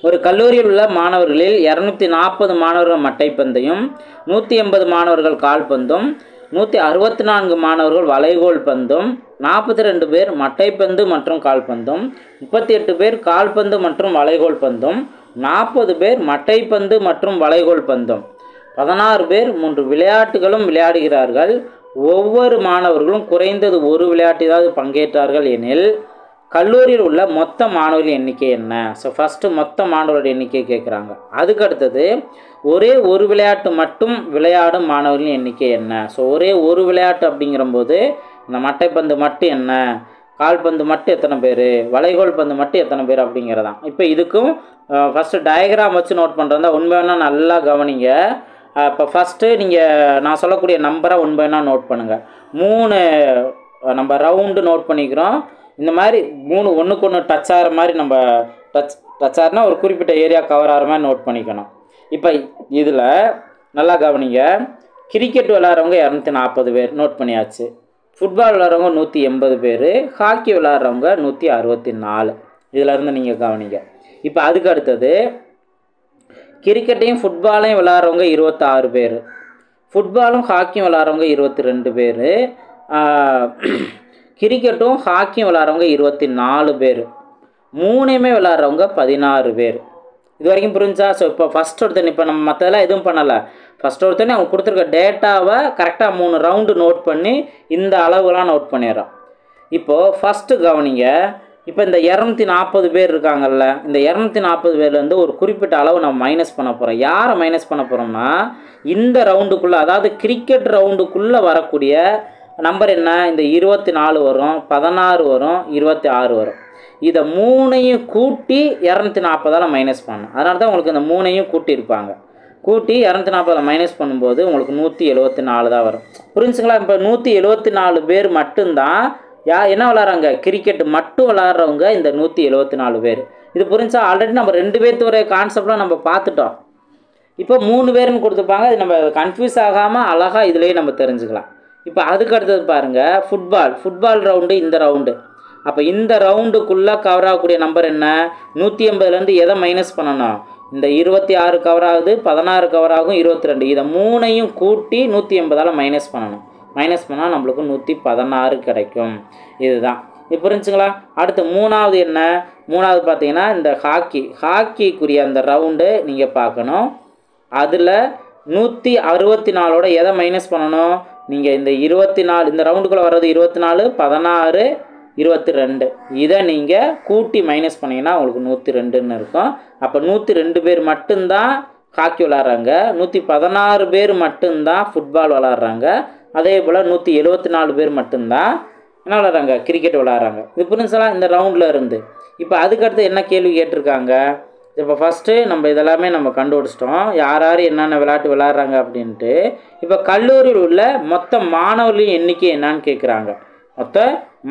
ஒரு கல்லூரியில் உள்ள மாணவர்களில் 240 மாணவர்கள் மட்டைப்பந்தையும் 180 மாணவர்கள் கால்பந்தும் 164 மாணவர்கள் வளைகோல் பந்தும் 42 பேர் மட்டைப்பந்து மற்றும் கால்பந்தும் 38 பேர் கால்பந்து மற்றும் வளைகோல் பந்தும் 40 பேர் மட்டைப்பந்து மற்றும் வளைகோல் பந்தும் 16 பேர் 3 விளையாட்டுகளும் விளையாடுகிறார்கள். ஒவ்வொரு மாணவர்களும் குறைந்தது ஒரு விளையாட்டிலாவது பங்கேற்றார்கள் எனில் கல்லூரியில் உள்ள மொத்த மாணவர்கள் எண்ணிக்கை என்ன? ஸோ ஃபஸ்ட்டு மொத்த மாணவர்கள் எண்ணிக்கை கேட்குறாங்க. அதுக்கு அடுத்தது ஒரே ஒரு விளையாட்டு மட்டும் விளையாடும் மாணவர்களின் எண்ணிக்கை என்ன? ஸோ ஒரே ஒரு விளையாட்டு அப்படிங்கிறம்போது இந்த மட்டைப்பந்து மட்டும் என்ன, கால்பந்து மட்டும் எத்தனை பேர், வளைகோல் பந்து மட்டும் எத்தனை பேர் அப்படிங்கிறதான். இப்போ இதுக்கும் ஃபஸ்ட்டு டயக்ராம் வச்சு நோட் பண்ணுறதா உண்மை வேணால் நல்லா கவனிங்க. இப்போ ஃபஸ்ட்டு நீங்கள் நான் சொல்லக்கூடிய நம்பரை உண்மை வேணால் நோட் பண்ணுங்கள். 3 நம்ம ரவுண்டு நோட் பண்ணிக்கிறோம். இந்த மாதிரி 3 ஒன்றுக்கு ஒன்று டச் ஆகிற மாதிரி நம்ம டச் ஆகினா ஒரு குறிப்பிட்ட ஏரியா கவர் ஆகிற மாதிரி நோட் பண்ணிக்கணும். இப்போ இதில் நல்லா கவனிங்க. கிரிக்கெட் விளையாடுறவங்க 240 பேர் நோட் பண்ணியாச்சு. ஃபுட்பால் விளையாடுறவங்க 180 பேர், ஹாக்கி விளையாடுறவங்க 164. இதிலேருந்து நீங்கள் கவனிங்க. இப்போ அதுக்கு அடுத்தது கிரிக்கெட்டையும் ஃபுட்பாலையும் விளையாடுறவங்க 26 பேர், ஃபுட்பாலும் ஹாக்கியும் விளையாடுறவங்க 22 பேர், கிரிக்கெட்டும் ஹாக்கியும் விளையாடுறவங்க 24 பேர், 3மே விளையாடுறவங்க 16 பேர். இது வரைக்கும் புரிஞ்சா? ஸோ இப்போ ஃபஸ்ட் ஒருத்தன் இப்போ நம்ம மற்றதெல்லாம் எதுவும் பண்ணலை. ஃபஸ்ட் ஒருத்தனே அவங்க கொடுத்துருக்க டேட்டாவை கரெக்டாக 3 ரவுண்டு நோட் பண்ணி இந்த அளவுலாம் நோட் பண்ணிடுறோம். இப்போது ஃபஸ்ட்டு கவனிங்க. இப்போ இந்த 240 பேர் இருக்காங்கல்ல, இந்த 240 பேர்லேருந்து ஒரு குறிப்பிட்ட அளவு நம்ம மைனஸ் பண்ண போகிறோம். யாரை மைனஸ் பண்ண போகிறோம்னா இந்த ரவுண்டுக்குள்ளே, அதாவது கிரிக்கெட் ரவுண்டுக்குள்ளே வரக்கூடிய நம்பர் என்ன? இந்த 24 வரும், 16 வரும், 26 வரும். இதை 3ஐயும் கூட்டி 240ஆல் மைனஸ் பண்ணணும். அதனால தான் உங்களுக்கு இந்த 3ஐயும் கூட்டியிருப்பாங்க. கூட்டி 240 மைனஸ் பண்ணும்போது உங்களுக்கு 174 தான் வரும். புரிஞ்சுங்களா? இப்போ 174 பேர் மட்டும்தான் என்ன விளாட்றாங்க, கிரிக்கெட் மட்டும் விளாட்றவங்க இந்த 174 பேர். இது புரிஞ்சா? ஆல்ரெடி நம்ம 2 பேர்த்தோட கான்செப்ட்லாம் நம்ம பார்த்துட்டோம். இப்போ 3 பேருன்னு கொடுத்துருப்பாங்க. இது நம்ம கன்ஃபியூஸ் ஆகாமல் அழகாக இதுலேயே நம்ம தெரிஞ்சுக்கலாம். இப்போ அதுக்கு அடுத்தது பாருங்கள், ஃபுட்பால் ரவுண்டு, இந்த ரவுண்டு. அப்போ இந்த ரவுண்டுக்குள்ளே கவர் ஆகக்கூடிய நம்பர் என்ன? 180லேருந்து எதை மைனஸ் பண்ணணும்? இந்த 26 கவர் ஆகுது, 16 கவர் ஆகும், 22. இதை 3ஐயும் கூட்டி 180ஆல் மைனஸ் பண்ணணும். மைனஸ் பண்ணால் நம்மளுக்கு 116 கிடைக்கும். இதுதான். இது புரிஞ்சுங்களா? அடுத்து 3வது என்ன? 3வது பார்த்தீங்கன்னா இந்த ஹாக்கிக்குரிய அந்த ரவுண்டு நீங்கள் பார்க்கணும். அதில் 164ஓட எதை மைனஸ் பண்ணணும்? நீங்கள் இந்த 24, இந்த ரவுண்டுக்குள்ளே வர்றது 24, 16, 22. இதை நீங்கள் கூட்டி மைனஸ் பண்ணிங்கன்னா உங்களுக்கு 102ன்னு இருக்கும். அப்போ 102 பேர் மட்டும்தான் ஹாக்கி விளாட்றாங்க, 116 பேர் மட்டும்தான் ஃபுட்பால் விளாட்றாங்க, அதே போல் 174 பேர் மட்டும்தான் என்ன விளாட்றாங்க, கிரிக்கெட் விளாட்றாங்க. இது புரிஞ்சுங்களா? இந்த ரவுண்டில் இருந்து. இப்போ அதுக்கடுத்து என்ன கேள்வி கேட்டிருக்காங்க? இப்போ ஃபஸ்ட்டு நம்ம இதெல்லாமே நம்ம கண்டுபிடிச்சிட்டோம், யார் யார் என்னென்ன விளையாட்டு விளையாடுறாங்க அப்படின்ட்டு. இப்போ கல்லூரியில் உள்ள மொத்த மாணவர்களின் எண்ணிக்கை என்னான்னு கேட்குறாங்க. மொத்த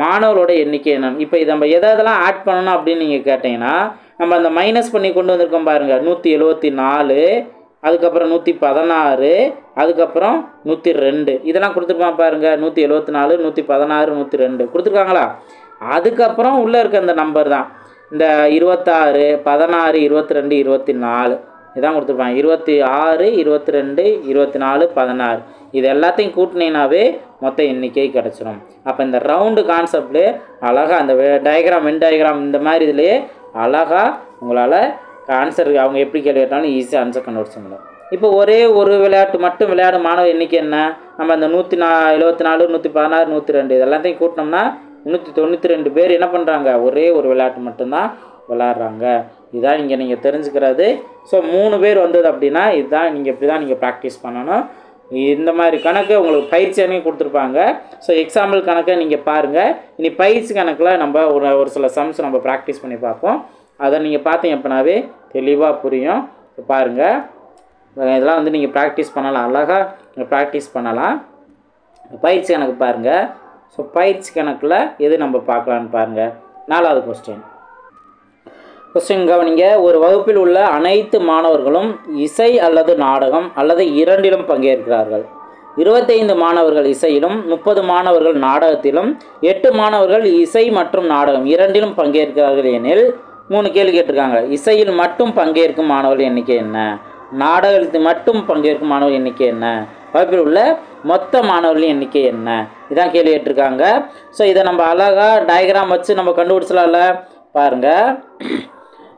மாணவர்களோட எண்ணிக்கை என்னன்னு. இப்போ இதை நம்ம எதெல்லாம் ஆட் பண்ணணும் அப்படின்னு நீங்கள் கேட்டிங்கன்னா, நம்ம அந்த மைனஸ் பண்ணி கொண்டு வந்திருக்கோம் பாருங்கள். 174, அதுக்கப்புறம் 116, அதுக்கப்புறம் 102. இதெல்லாம் கொடுத்துருப்பான் பாருங்கள். 174, 116, 102 கொடுத்துருக்காங்களா? அதுக்கப்புறம் உள்ளே இருக்க அந்த நம்பர் தான் இந்த 26, 16, 22, 24 இதான் கொடுத்துருப்பாங்க. 26, 22, 24, 16 இது எல்லாத்தையும் கூட்டினீங்கன்னாவே மொத்த எண்ணிக்கை கிடச்சிடும். அப்போ இந்த ரவுண்டு கான்செப்ட்லேயே அழகாக அந்த டயக்ராம், வென் டயக்ராம் இந்த மாதிரி இதுலேயே அழகாக உங்களால் ஆன்சர் அவங்க எப்படி கேள்வி கேட்டாலும் ஈஸியாக ஆன்சர் கண்டுபிடிச்சிடலாம். இப்போ ஒரே ஒரு விளையாட்டு மட்டும் விளையாடும் மாணவர் எண்ணிக்கை என்ன? நம்ம அந்த 174, 116, 102 இது எல்லாத்தையும் கூட்டினோம்னா 392 பேர் என்ன பண்ணுறாங்க? ஒரே ஒரு விளையாட்டு மட்டும்தான் விளையாடுறாங்க. இதுதான் இங்கே நீங்கள் தெரிஞ்சுக்கிறது. ஸோ 3 பேர் வந்தது அப்படின்னா இதுதான் நீங்கள் இப்படி தான் நீங்கள் ப்ராக்டிஸ் பண்ணணும். இந்த மாதிரி கணக்கு உங்களுக்கு பயிற்சி அன்னைக்கு கொடுத்துருப்பாங்க. ஸோ எக்ஸாம்பிள் கணக்கை நீங்கள் பாருங்கள். இனி பயிற்சி கணக்கில் நம்ம ஒரு சில சம்ஸ் நம்ம ப்ராக்டிஸ் பண்ணி பார்ப்போம். அதை நீங்கள் பார்த்தீங்க அப்படின்னாவே தெளிவாக புரியும். பாருங்கள், இதெல்லாம் வந்து நீங்கள் ப்ராக்டிஸ் பண்ணலாம், அழகாக ப்ராக்டிஸ் பண்ணலாம். பயிற்சி கணக்கு பாருங்கள். ஸோ பயிற்சி கணக்கில் எது நம்ம பார்க்கலான்னு பாருங்கள். 4வது கொஸ்டின் கவனிங்க. ஒரு வகுப்பில் உள்ள அனைத்து மாணவர்களும் இசை அல்லது நாடகம் அல்லது இரண்டிலும் பங்கேற்கிறார்கள். 25 மாணவர்கள் இசையிலும் 30 மாணவர்கள் நாடகத்திலும் 8 மாணவர்கள் இசை மற்றும் நாடகம் இரண்டிலும் பங்கேற்கிறார்கள் எனில் 3 கேள்வி கேட்டிருக்காங்க. இசையில் மட்டும் பங்கேற்கும் மாணவர்கள் எண்ணிக்கை என்ன? நாடகத்தில் மட்டும் பங்கேற்கும் மாணவர்கள் எண்ணிக்கை என்ன? வகுப்பில் உள்ள மொத்த மாணவர்களின் எண்ணிக்கை என்ன? இதான் கேள்வி கேட்டிருக்காங்க. ஸோ இதை நம்ம அழகாக டயக்ராம் வச்சு நம்ம கண்டுபிடிச்சலாம்ல. பாருங்கள்,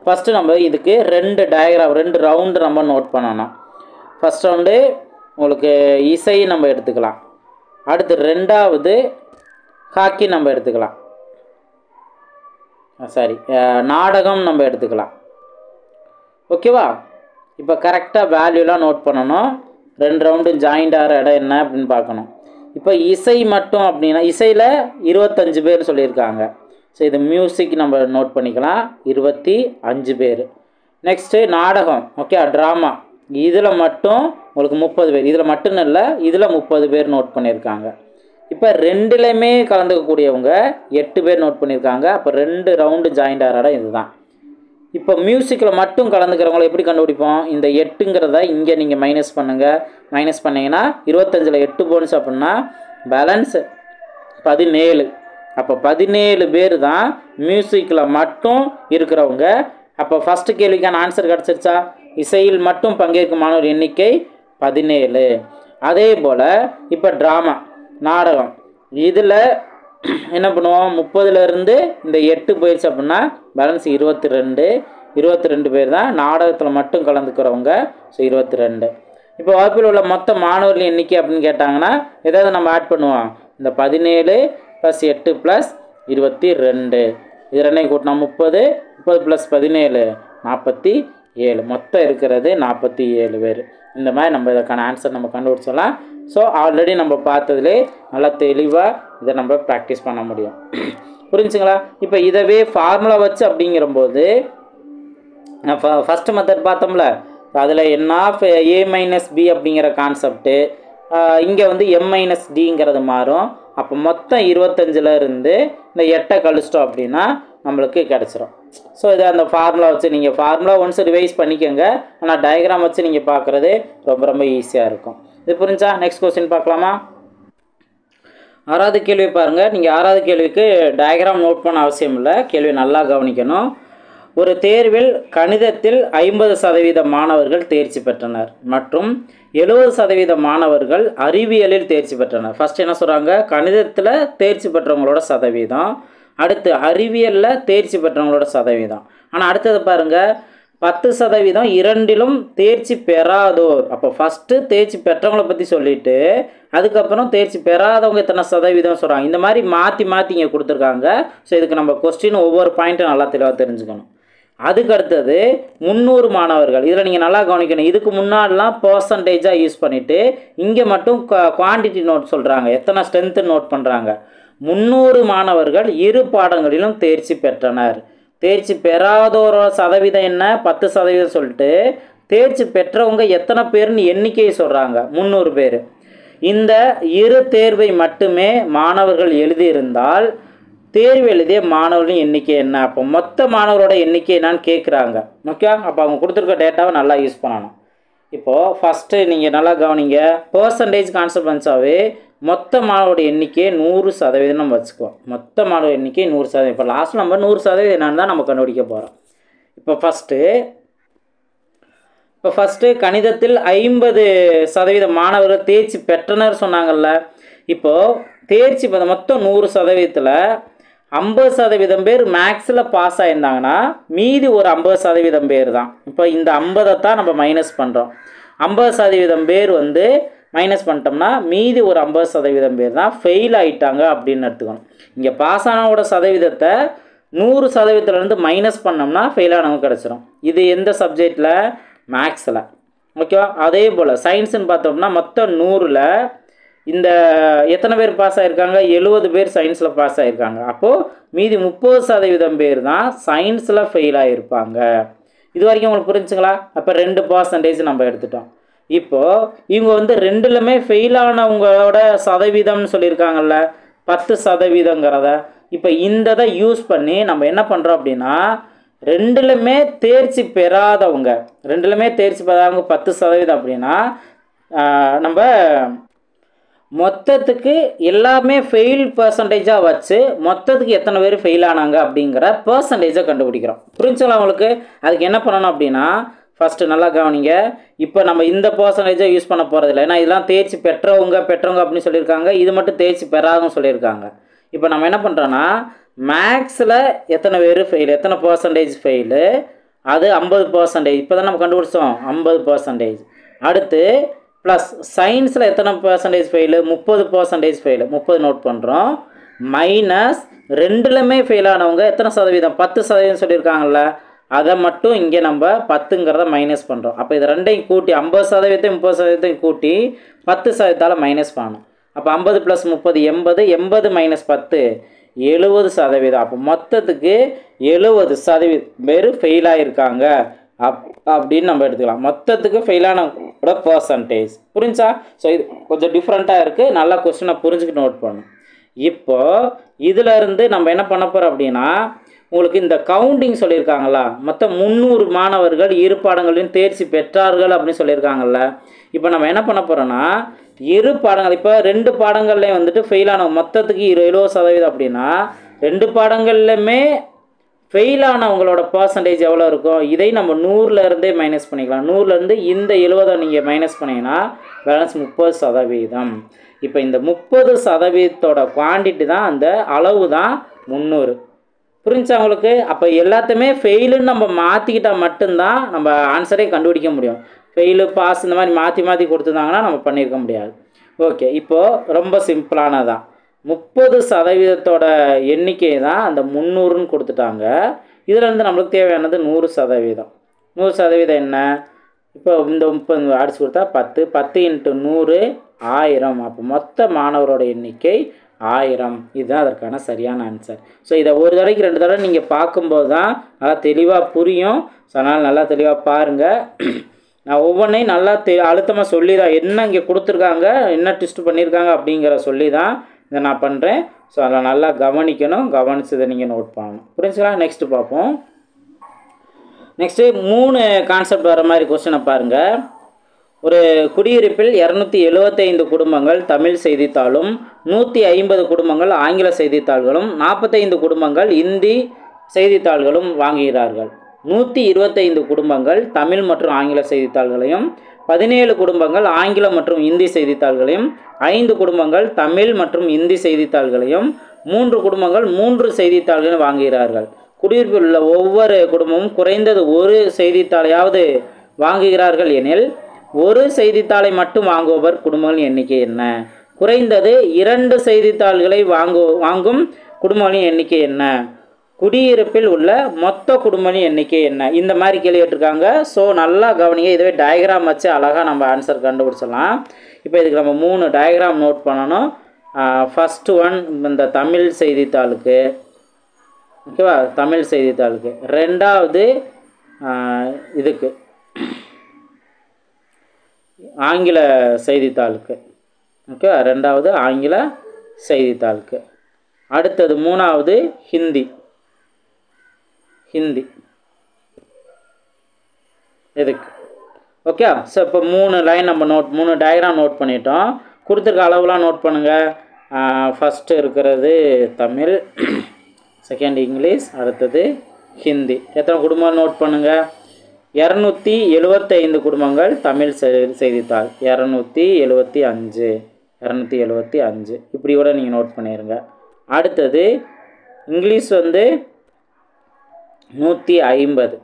ஃபஸ்ட்டு நம்ம இதுக்கு 2 ரவுண்டு நம்ம நோட் பண்ணணும். ஃபஸ்ட் ரவுண்டு உங்களுக்கு இசை நம்ம எடுத்துக்கலாம். அடுத்து 2வது ஹாக்கி நம்ம எடுத்துக்கலாம். நாடகம் நம்ம எடுத்துக்கலாம். ஓகேவா? இப்போ கரெக்டாக வேல்யூலாம் நோட் பண்ணணும். 2 ரவுண்டு ஜாயிண்ட் ஆகிற இடம் என்ன அப்படின்னு பார்க்கணும். இப்போ இசை மட்டும் அப்படின்னா இசையில் 25 பேர் சொல்லியிருக்காங்க. ஸோ இது மியூசிக் நம்ம நோட் பண்ணிக்கலாம், 25 பேர். நெக்ஸ்ட்டு நாடகம், ஓகே, ட்ராமா, இதில் மட்டும் உங்களுக்கு 30 பேர். இதில் மட்டும் இல்லை, இதில் 30 பேர் நோட் பண்ணியிருக்காங்க. இப்போ 2லையுமே கலந்துக்கக்கூடியவங்க 8 பேர் நோட் பண்ணியிருக்காங்க. அப்போ 2 ரவுண்டு ஜாயிண்ட் ஆகிற இடம் இதுதான். இப்போ மியூசிக்கில் மட்டும் கலந்துக்கிறவங்களை எப்படி கண்டுபிடிப்போம்? இந்த 8ங்கிறத இங்கே நீங்கள் மைனஸ் பண்ணுங்கள். மைனஸ் பண்ணிங்கன்னா 25ல் 8 போன்ஸ் அப்படின்னா பேலன்ஸ் 17. அப்போ 17 பேர் தான் மியூசிக்கில் மட்டும் இருக்கிறவங்க. அப்போ ஃபஸ்ட்டு கேள்விக்கான ஆன்சர் கிடச்சிருச்சா? இசையில் மட்டும் பங்கேற்கும் மாணவர் எண்ணிக்கை 17. அதே போல் இப்போ ட்ராமா, நாடகம், இதில் என்ன பண்ணுவோம்? 30லேருந்து இந்த 8 போயிடுச்சு அப்படின்னா பேலன்ஸ் 22 பேர் தான் நாடகத்தில் மட்டும் கலந்துக்கிறவங்க. ஸோ 22. இப்போ வகுப்பில் உள்ள மொத்த மாணவர்கள் எண்ணிக்கை அப்படின்னு கேட்டாங்கன்னா ஏதாவது நம்ம ஆட் பண்ணுவோம். இந்த 17 + 8 + 22 இது 2 கூட்டினா 30 + 17 47. மொத்தம் இருக்கிறது 47 பேர். இந்த மாதிரி நம்ம இதுக்கான ஆன்சர் நம்ம கண்டுபிடிச்சிடலாம். ஸோ ஆல்ரெடி நம்ம பார்த்ததுலே நல்லா தெளிவாக இதை நம்ம ப்ராக்டிஸ் பண்ண முடியும். புரிஞ்சுங்களா? இப்போ இதவே ஃபார்முலா வச்சு அப்படிங்கிறம்போது ஃபஸ்ட்டு மெத்தட் பார்த்தோம்ல, அதில் n(a - b) அப்படிங்கிற கான்செப்ட்டு இங்கே வந்து m - dங்கிறது மாறும். அப்போ மொத்தம் 25லேருந்து இந்த 8 கழிச்சிட்டோம் அப்படின்னா நம்மளுக்கு கிடச்சிரும். ஸோ இதை அந்த ஃபார்முலா வச்சு நீங்கள் ஃபார்முலா ஒன்ஸ் ரிவைஸ் பண்ணிக்கோங்க. ஆனால் டயக்ராம் வச்சு நீங்கள் பார்க்குறது ரொம்ப ஈஸியாக இருக்கும். இது புரிஞ்சா? நெக்ஸ்ட் கொஸ்டின் பார்க்கலாமா? 6வது கேள்வி பாருங்கள். நீங்கள் 6வது கேள்விக்கு டயக்ராம் நோட் பண்ண அவசியம் இல்லை, கேள்வி நல்லா கவனிக்கணும். ஒரு தேர்வில் கணிதத்தில் 50% மாணவர்கள் தேர்ச்சி பெற்றனர் மற்றும் 70% மாணவர்கள் அறிவியலில் தேர்ச்சி பெற்றனர். ஃபஸ்ட் என்ன சொல்கிறாங்க? கணிதத்தில் தேர்ச்சி பெற்றவங்களோட சதவீதம், அடுத்து அறிவியலில் தேர்ச்சி பெற்றவங்களோட சதவீதம். ஆனால் அடுத்தது பாருங்கள், 10% இரண்டிலும் தேர்ச்சி பெறாதோர். அப்போ ஃபஸ்ட்டு தேர்ச்சி பெற்றவங்களை பற்றி சொல்லிவிட்டு அதுக்கப்புறம் தேர்ச்சி பெறாதவங்க எத்தனை சதவீதம் சொல்கிறாங்க. இந்த மாதிரி மாற்றி இங்கே கொடுத்துருக்காங்க. ஸோ இதுக்கு நம்ம கொஸ்டின் ஒவ்வொரு பாயிண்ட்டும் நல்லா தெளிவாக தெரிஞ்சுக்கணும். அதுக்கு அடுத்தது 300 மாணவர்கள். இதில் நீங்கள் நல்லா கவனிக்கணும். இதுக்கு முன்னாடிலாம் பர்சன்டேஜாக யூஸ் பண்ணிவிட்டு இங்கே மட்டும் குவான்டிட்டி நோட் சொல்கிறாங்க, எத்தனை ஸ்ட்ரென்த்து நோட் பண்ணுறாங்க. 300 மாணவர்கள் 2 பாடங்களிலும் தேர்ச்சி பெற்றனர். தேர்ச்சி பெறாதோரோட சதவீதம் என்ன? 10% சொல்லிட்டு தேர்ச்சி பெற்றவங்க எத்தனை பேர்னு எண்ணிக்கையை சொல்கிறாங்க, 300 பேர். இந்த 2 தேர்வை மட்டுமே மாணவர்கள் எழுதியிருந்தால் தேர்வு எழுதிய மாணவர்களின் எண்ணிக்கை என்ன? அப்போ மொத்த மாணவரோட எண்ணிக்கை என்னான்னு கேட்குறாங்க. ஓகே, அப்போ அவங்க கொடுத்துருக்க டேட்டாவை நல்லா யூஸ் பண்ணணும். இப்போது ஃபஸ்ட்டு நீங்கள் நல்லா கவனிங்க. பர்சன்டேஜ் கான்செப்ட் வந்துச்சாவே மொத்த மாணவரோட எண்ணிக்கை 100% நம்ம வச்சுக்குவோம். மொத்த மாணவர் எண்ணிக்கை 100%. இப்போ லாஸ்ட் நம்ம 100% என்னன்னு தான் நம்ம கண்டுபிடிக்க போகிறோம். இப்போ ஃபஸ்ட்டு கணிதத்தில் 50% மாணவர்கள் தேர்ச்சி பெற்றனர் சொன்னாங்கல்ல. இப்போது தேர்ச்சி மொத்தம் 100%ல் 50% பேர் மேக்ஸில் பாஸ் ஆகியிருந்தாங்கன்னா மீதி ஒரு 50% பேர் தான். இப்போ இந்த 50 தான் நம்ம மைனஸ் பண்ணுறோம். 50% பேர் வந்து மைனஸ் பண்ணிட்டோம்னா மீதி ஒரு 50% பேர் தான் ஃபெயில் ஆகிட்டாங்க அப்படின்னு எடுத்துக்கணும். இங்கே பாஸ் ஆனவோட சதவீதத்தை 100%லேருந்து மைனஸ் பண்ணோம்னா ஃபெயில் ஆனவங்க கிடச்சிரும். இது எந்த சப்ஜெக்டில்? மேக்ஸில். ஓகேவா? அதே போல் சயின்ஸுன்னு பார்த்தோம்னா மொத்தம் 100ல் இந்த எத்தனை பேர் பாஸ் ஆகிருக்காங்க? 70 பேர் சயின்ஸில் பாஸ் ஆகிருக்காங்க. அப்போது மீதி 30% பேர் தான் சயின்ஸில் ஃபெயில் ஆகிருப்பாங்க. இது வரைக்கும் உங்களுக்கு புரிஞ்சுங்களா? அப்போ 2% நம்ம எடுத்துட்டோம். இப்போது இவங்க வந்து 2லுமே ஃபெயில் ஆனவங்களோட சதவீதம்னு சொல்லியிருக்காங்கல்ல 10%ங்கிறத. இப்போ இந்த இதை யூஸ் பண்ணி நம்ம என்ன பண்ணுறோம் அப்படின்னா 2லுமே தேர்ச்சி பெறாதவங்க 10% அப்படின்னா நம்ம மொத்தத்துக்கு எல்லாமே ஃபெயில் பர்சன்டேஜாக வச்சு மொத்தத்துக்கு எத்தனை பேர் ஃபெயில் ஆனாங்க அப்படிங்கிற பர்சன்டேஜை கண்டுபிடிக்கிறோம். புரிஞ்சுங்களா உங்களுக்கு? அதுக்கு என்ன பண்ணணும் அப்படின்னா ஃபஸ்ட்டு நல்லா கவனிங்க. இப்போ நம்ம இந்த பர்சன்டேஜை யூஸ் பண்ண போகிறதில்ல. ஏன்னா இதெல்லாம் தேர்ச்சி பெற்றவங்க அப்படின்னு சொல்லியிருக்காங்க. இது மட்டும் தேர்ச்சி பெறாதவங்க சொல்லியிருக்காங்க. இப்போ நம்ம என்ன பண்ணுறோன்னா மேக்ஸில் எத்தனை பேர் ஃபெயிலு, எத்தனை பர்சன்டேஜ் ஃபெயிலு, அது 50%. இப்போ தான் நம்ம கண்டுபிடிச்சோம் 50%. அடுத்து ப்ளஸ் சயின்ஸில் எத்தனை பர்சன்டேஜ் ஃபெயிலு? 30% ஃபெயிலு. 30 நோட் பண்ணுறோம். மைனஸ் 2லுமே ஃபெயில் ஆனவங்க எத்தனை சதவீதம்? 10% சொல்லியிருக்காங்கல்ல, அதை மட்டும் இங்கே நம்ம 10ங்கிறத மைனஸ் பண்ணுறோம். அப்போ இது ரெண்டையும் கூட்டி 50% 30% கூட்டி 10%ஆல் மைனஸ் பண்ணணும். அப்போ 50 + 30 80, 80 - 10 70%. அப்போ மொத்தத்துக்கு 70% பேர் ஃபெயில் ஆகிருக்காங்க அப்படின்னு நம்ம எடுத்துக்கலாம். மொத்தத்துக்கு ஃபெயிலானோட பர்சன்டேஜ். புரிஞ்சா? ஸோ இது கொஞ்சம் டிஃப்ரெண்ட்டாக இருக்குது. நல்லா கொஸ்டினை புரிஞ்சுக்கிட்டு நோட் பண்ணணும். இப்போது இதிலேருந்து நம்ம என்ன பண்ண போகிறோம் அப்படின்னா உங்களுக்கு இந்த கவுண்டிங் சொல்லியிருக்காங்களா, மொத்தம் 300 மாணவர்கள் இரு பாடங்களையும் தேர்ச்சி பெற்றார்கள் அப்படின்னு சொல்லியிருக்காங்கல்ல. இப்போ நம்ம என்ன பண்ண போகிறோன்னா இரு பாடங்கள் இப்போ 2 பாடங்கள்லேயும் வந்துட்டு ஃபெயிலானவங்க மொத்தத்துக்கு 70% அப்படின்னா 2 பாடங்கள்லையுமே ஃபெயிலானவங்களோட பர்சன்டேஜ் எவ்வளோ இருக்கும்? இதை நம்ம 100லேருந்தே மைனஸ் பண்ணிக்கலாம். 100லேருந்து இந்த 70 நீங்கள் மைனஸ் பண்ணிங்கன்னா பேலன்ஸ் 30%. இப்போ இந்த 30%ஓட குவான்டிட்டி தான் அந்த அளவு தான் 300. புரிஞ்சா உங்களுக்கு? அப்போ எல்லாத்தையுமே ஃபெயிலுன்னு நம்ம மாற்றிக்கிட்டால் மட்டும்தான் நம்ம ஆன்சரே கண்டுபிடிக்க முடியும். ஃபெயிலு பாஸ் இந்த மாதிரி மாற்றி கொடுத்துருந்தாங்கன்னா நம்ம பண்ணியிருக்க முடியாது. ஓகே, இப்போது ரொம்ப சிம்பிளானதான் 30%ஓட எண்ணிக்கை தான் அந்த 300ன்னு கொடுத்துட்டாங்க. இதில் இருந்து நம்மளுக்கு தேவையானது 100%. 100% என்ன? இப்போ இந்த 30 அடிச்சு கொடுத்தா 10 10 × 100 1000. அப்போ மொத்த மாணவரோட எண்ணிக்கை 1000. இதுதான் அதற்கான சரியான ஆன்சர். ஸோ இதை ஒரு தடவைக்கு 2 தடவை நீங்கள் பார்க்கும்போது தான் நல்லா தெளிவாக புரியும். ஸோ அதனால் நல்லா தெளிவாக பாருங்கள். நான் ஒவ்வொன்றையும் நல்லா அழுத்தமாக சொல்லி தான் என்ன இங்கே கொடுத்துருக்காங்க, என்ன ட்விஸ்ட் பண்ணியிருக்காங்க அப்படிங்கிற சொல்லி தான் இதை நான் பண்ணுறேன். ஸோ அதில் நல்லா கவனிக்கணும். கவனிச்சதை நீங்கள் நோட் பண்ணணும். புரிஞ்சுங்களா? நெக்ஸ்ட்டு பார்ப்போம். நெக்ஸ்ட்டு 3 கான்செப்ட் வர மாதிரி கொஸ்டினை பாருங்கள். ஒரு குடியிருப்பில் 275 குடும்பங்கள் தமிழ் செய்தித்தாளும் 150 குடும்பங்கள் ஆங்கில செய்தித்தாள்களும் 45 குடும்பங்கள் இந்தி செய்தித்தாள்களும் வாங்குகிறார்கள். 125 குடும்பங்கள் தமிழ் மற்றும் ஆங்கில செய்தித்தாள்களையும் 17 குடும்பங்கள் ஆங்கிலம் மற்றும் இந்தி செய்தித்தாள்களையும் 5 குடும்பங்கள் தமிழ் மற்றும் இந்தி செய்தித்தாள்களையும் 3 குடும்பங்கள் 3 செய்தித்தாள்களையும் வாங்குகிறார்கள். குடியிருப்பில் உள்ள ஒவ்வொரு குடும்பமும் குறைந்தது ஒரு செய்தித்தாளையாவது வாங்குகிறார்கள் எனில் ஒரு செய்தித்தாளை மட்டும் வாங்குபவர் குடும்பங்களின் எண்ணிக்கை என்ன? குறைந்தது 2 செய்தித்தாள்களை வாங்கும் குடும்பங்களின் எண்ணிக்கை என்ன? குடியிருப்பில் உள்ள மொத்த குடும்பங்களின் எண்ணிக்கை என்ன? இந்த மாதிரி கேள்வி கேட்டிருக்காங்க. ஸோ நல்லா கவனிங்க. இதுவே டயக்ராம் வச்சு அழகாக நம்ம ஆன்சர் கண்டுபிடிச்சிடலாம். இப்போ இதுக்கு நம்ம 3 டயக்ராம் நோட் பண்ணணும். ஃபஸ்ட்டு ஒன் இந்த தமிழ் செய்தித்தாளுக்கு, ஓகேவா? தமிழ் செய்தித்தாளுக்கு. ரெண்டாவது இதுக்கு ஆங்கில செய்தித்தாளுக்கு, ஓகே? ரெண்டாவது ஆங்கில செய்தித்தாளுக்கு. அடுத்தது 3வது ஹிந்தி இதுக்கு, ஓகே? ஸோ இப்போ 3 லைன் நம்ம 3 டயக்ராம் நோட் பண்ணிட்டோம். கொடுத்துருக்க அளவுலாம் நோட் பண்ணுங்கள். ஃபஸ்ட்டு இருக்கிறது தமிழ், செகண்ட் இங்கிலீஷ், அடுத்தது ஹிந்தி. எத்தனை குடும்பம் நோட் பண்ணுங்கள்? 275 குடும்பங்கள் தமிழ் செய்தித்தாள், 275 இப்படி கூட நீங்கள் நோட் பண்ணிடுங்க. அடுத்தது இங்கிலீஷ் வந்து 150.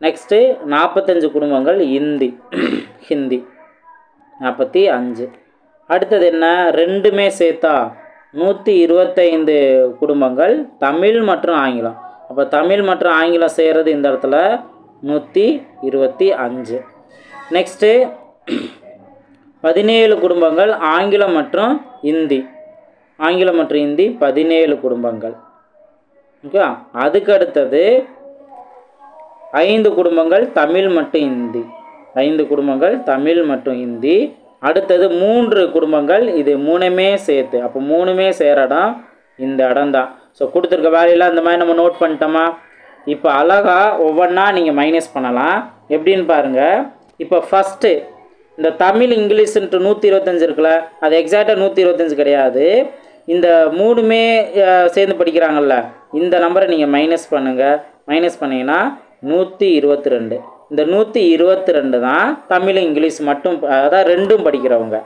நெக்ஸ்ட்டு 45 குடும்பங்கள் ஹிந்தி 45. அடுத்தது என்ன, ரெண்டுமே சேர்த்தா 125 குடும்பங்கள் தமிழ் மற்றும் ஆங்கிலம். அப்போ தமிழ் மற்றும் ஆங்கிலம் செய்கிறது இந்த இடத்துல 125. நெக்ஸ்ட்டு 17 குடும்பங்கள் ஆங்கிலம் மற்றும் ஹிந்தி 17 குடும்பங்கள். ஓகே, அதுக்கு அடுத்தது 5 குடும்பங்கள் தமிழ் மற்றும் ஹிந்தி 5 குடும்பங்கள் தமிழ் மற்றும் ஹிந்தி. அடுத்தது 3 குடும்பங்கள், இது 3மே சேர்த்து. அப்போ 3மே சேர இடம் இந்த இடம் தான். ஸோ கொடுத்துருக்க வேலையெல்லாம் இந்த மாதிரி நம்ம நோட் பண்ணிட்டோமா? இப்போ அழகாக ஒவ்வொன்றா நீங்கள் மைனஸ் பண்ணலாம். எப்படின்னு பாருங்கள். இப்போ ஃபஸ்ட்டு இந்த தமிழ் இங்கிலீஷ்ன்ட்டு 125 இருக்குல்ல, அது எக்ஸாக்டாக 125 கிடையாது. இந்த 3மே சேர்ந்து படிக்கிறாங்கல்ல, இந்த நம்பரை நீங்கள் மைனஸ் பண்ணுங்கள். மைனஸ் பண்ணிங்கன்னா 122. இந்த 122 தான் தமிழ் இங்கிலீஷ் மட்டும், அதான் ரெண்டும் படிக்கிறவங்க.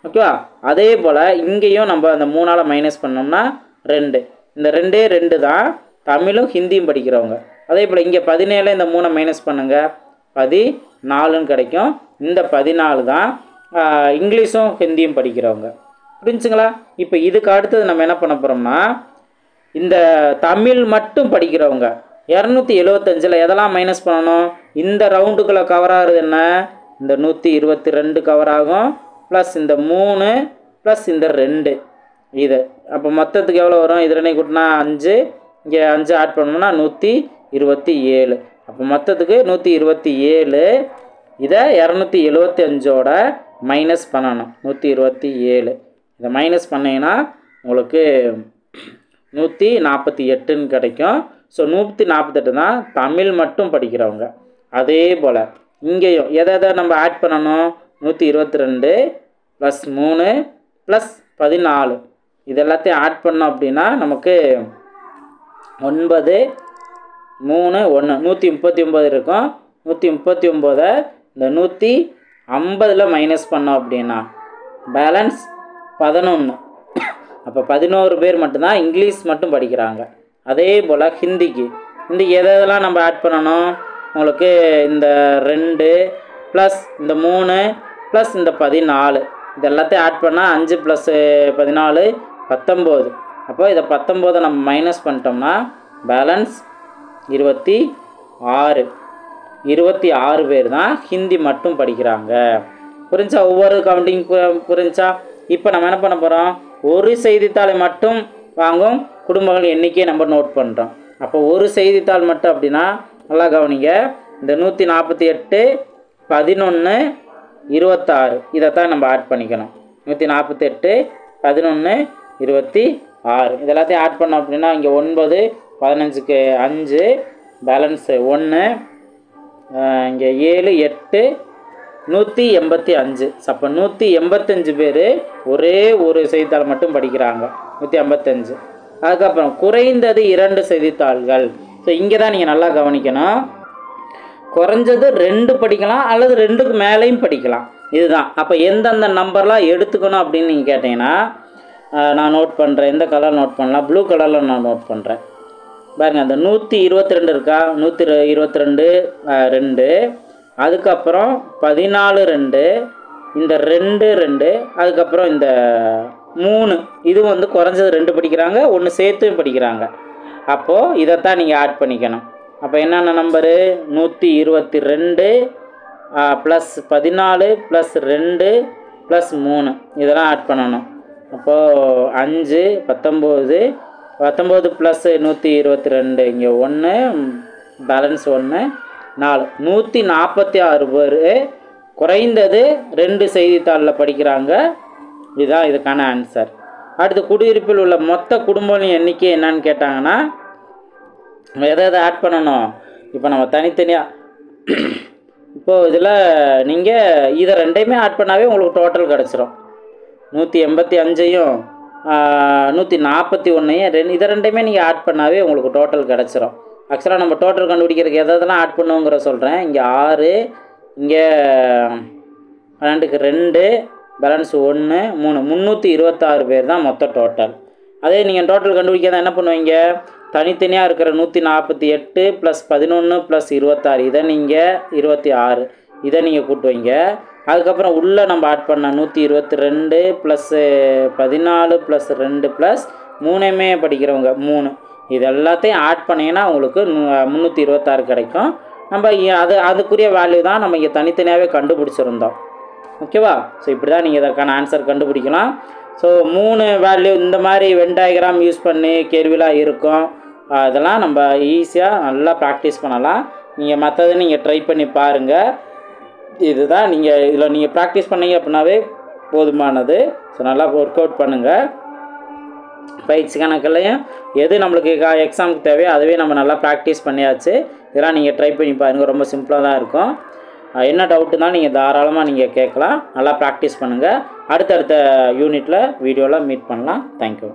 ஓகேவா? அதே போல் இங்கேயும் நம்ம அந்த 3ஆல் மைனஸ் பண்ணோம்னா 2. இந்த 2 தான் தமிழும் ஹிந்தியும் படிக்கிறவங்க. அதே போல் இங்கே 17 இந்த 3 மைனஸ் பண்ணுங்கள், 14 கிடைக்கும். இந்த 14 தான் இங்கிலீஷும் ஹிந்தியும் படிக்கிறவங்க. புரிஞ்சுங்களா? இப்போ இதுக்கு அடுத்தது நம்ம என்ன பண்ண போகிறோம்னா, இந்த தமிழ் மட்டும் படிக்கிறவங்க 275 எதெல்லாம் மைனஸ் பண்ணணும்? இந்த ரவுண்டுக்குள்ளே கவர் ஆகுறது என்ன, இந்த 122 கவர் ஆகும், ப்ளஸ் இந்த 3 ப்ளஸ் இந்த 2 இது. அப்போ மொத்தத்துக்கு எவ்வளோ வரும்? இது 2 கூட்டினா 5, இங்கே 5 ஆட் பண்ணோம்னா 127. அப்போ மொத்தத்துக்கு 127. இதை 275ஓட மைனஸ் பண்ணணும். 127 இதை மைனஸ் பண்ணிங்கன்னா உங்களுக்கு 148ன்னு கிடைக்கும். ஸோ 148 தான் தமிழ் மட்டும் படிக்கிறவங்க. அதே போல் இங்கேயும் எதை நம்ம ஆட் பண்ணணும்? 122 ப்ளஸ் 3 ப்ளஸ் 14 இது எல்லாத்தையும் ஆட் பண்ணோம் அப்படின்னா நமக்கு 9, 3, 1 139 இருக்கும். 139 இந்த 150 மைனஸ் பண்ணோம் அப்படின்னா பேலன்ஸ் 11. அப்போ 11 பேர் மட்டும்தான் இங்கிலீஷ் மட்டும் படிக்கிறாங்க. அதே போல் ஹிந்திக்கு எதெல்லாம் நம்ம ஆட் பண்ணணும்? உங்களுக்கு இந்த 2 ப்ளஸ் இந்த 3 ப்ளஸ் இந்த 14 இது எல்லாத்தையும் ஆட் பண்ணால் 5 ப்ளஸ் 14 19. அப்போ இதை 19 நம்ம மைனஸ் பண்ணிட்டோம்னா பேலன்ஸ் 26 பேர் தான் ஹிந்தி மட்டும் படிக்கிறாங்க. புரிஞ்சா? ஒவ்வொரு கவுண்டிங் புரிஞ்சா? இப்போ நம்ம என்ன பண்ண போகிறோம்? ஒரு செய்தித்தாளை மட்டும் வாங்கும் குடும்பங்கள் எண்ணிக்கையை நம்ம நோட் பண்ணுறோம். அப்போ ஒரு செய்தித்தாள் மட்டும் அப்படின்னா நல்லா கவனிங்க. இந்த 148, 11, 26 இதைத்தான் நம்ம ஆட் பண்ணிக்கணும். 148, 11, 26 இதெல்லாத்தையும் ஆட் பண்ணோம் அப்படின்னா இங்கே 9, 15க்கு 5 பேலன்ஸு 1, இங்கே 7, 8, 185. அப்போ 185 பேர் ஒரே ஒரு செய்தித்தாள் மட்டும் படிக்கிறாங்க. 185. அதுக்கப்புறம் குறைந்தது 2 செய்தித்தாள்கள். ஸோ இங்கே தான் நீங்கள் நல்லா கவனிக்கணும். குறைஞ்சது 2 படிக்கலாம் அல்லது 2க்கு மேலேயும் படிக்கலாம். இதுதான். அப்போ எந்தெந்த நம்பர்லாம் எடுத்துக்கணும் அப்படின்னு நீங்கள் கேட்டிங்கன்னா நான் நோட் பண்ணுறேன். எந்த கலர் நோட் பண்ணலாம்? ப்ளூ கலரில் நான் நோட் பண்ணுறேன். பாருங்கள், அந்த 122 இருக்கா? 122 2, அதுக்கப்புறம் 14 2, இந்த 2 அதுக்கப்புறம் இந்த 3 இது வந்து குறைஞ்சது 2 படிக்கிறாங்க, 1 சேர்த்தும் படிக்கிறாங்க. அப்போது இதைத்தான் நீங்கள் ஆட் பண்ணிக்கணும். அப்போ என்னென்ன நம்பரு? 122 ப்ளஸ் 14 ப்ளஸ் 2 ப்ளஸ் 3 இதெல்லாம் ஆட் பண்ணணும். அப்போது 5, 19 ப்ளஸ் 122 இங்கே 1 பேலன்ஸ் 1 4 146 பேர் குறைந்தது 2 செய்தித்தாளில் படிக்கிறாங்க. இதுதான் இதுக்கான ஆன்சர். அடுத்து குடியிருப்பில் உள்ள மொத்த குடும்பங்களின் எண்ணிக்கை என்னன்னு கேட்டாங்கன்னா எதை ஆட் பண்ணணும்? இப்போ நம்ம தனித்தனியாக இப்போது இதில் நீங்கள் இதை 2மே ஆட் பண்ணாவே உங்களுக்கு டோட்டல் கிடச்சிரும். 185ஐயும் 141ஐயும் இதை 2மே நீங்கள் ஆட் பண்ணாவே உங்களுக்கு டோட்டல் கிடச்சிரும். ஆக்சுவலாக நம்ம டோட்டல் கண்டுபிடிக்கிறதுக்கு எதெல்லாம் ஆட் பண்ணுவோங்கிற சொல்கிறேன். இங்கே 6, இங்கே 12க்கு 2 பேலன்ஸ் 1 3 326 பேர் தான் மொத்த டோட்டல். அதே நீங்கள் டோட்டல் கண்டுபிடிக்காத என்ன பண்ணுவீங்க, தனித்தனியாக இருக்கிற 148 + 11 + 26 இதை நீங்கள் 26 இதை நீங்கள் கூட்டுவீங்க. அதுக்கப்புறம் உள்ளே நம்ம ஆட் பண்ண 122 + 14 + 2 + 3மே படிக்கிறவங்க 3 இது எல்லாத்தையும் ஆட் பண்ணிங்கன்னா உங்களுக்கு 326 கிடைக்கும். நம்ம அதுக்குரிய வேல்யூ தான் நம்ம இங்கே தனித்தனியாகவே கண்டுபிடிச்சிருந்தோம். ஓகேவா? ஸோ இப்படி தான் நீங்கள் இதற்கான ஆன்சர் கண்டுபிடிக்கலாம். ஸோ 3 வேல்யூ இந்த மாதிரி வென் டயக்ராம் யூஸ் பண்ணி கேள்விலாம் இருக்கும். அதெல்லாம் நம்ம ஈஸியாக நல்லா ப்ராக்டிஸ் பண்ணலாம். நீங்கள் மற்றதை நீங்கள் ட்ரை பண்ணி பாருங்கள். இதுதான் இதில் நீங்கள் ப்ராக்டிஸ் பண்ணீங்க அப்படின்னாவே போதுமானது. ஸோ நல்லா ஒர்க் அவுட் பண்ணுங்கள். பயிற்சி கணக்குலையும் எது நம்மளுக்கு எக்ஸாமுக்கு தேவையோ அதுவே நம்ம நல்லா ப்ராக்டிஸ் பண்ணியாச்சு. இதெல்லாம் நீங்கள் ட்ரை பண்ணி பாருங்கள். ரொம்ப சிம்பிளாக தான் இருக்கும். என்ன டவுட்டுனாலும் நீங்கள் தாராளமாக நீங்கள் கேட்கலாம். நல்லா ப்ராக்டிஸ் பண்ணுங்கள். அடுத்தடுத்த யூனிட்டில் வீடியோவில் மீட் பண்ணலாம். தேங்க்யூ.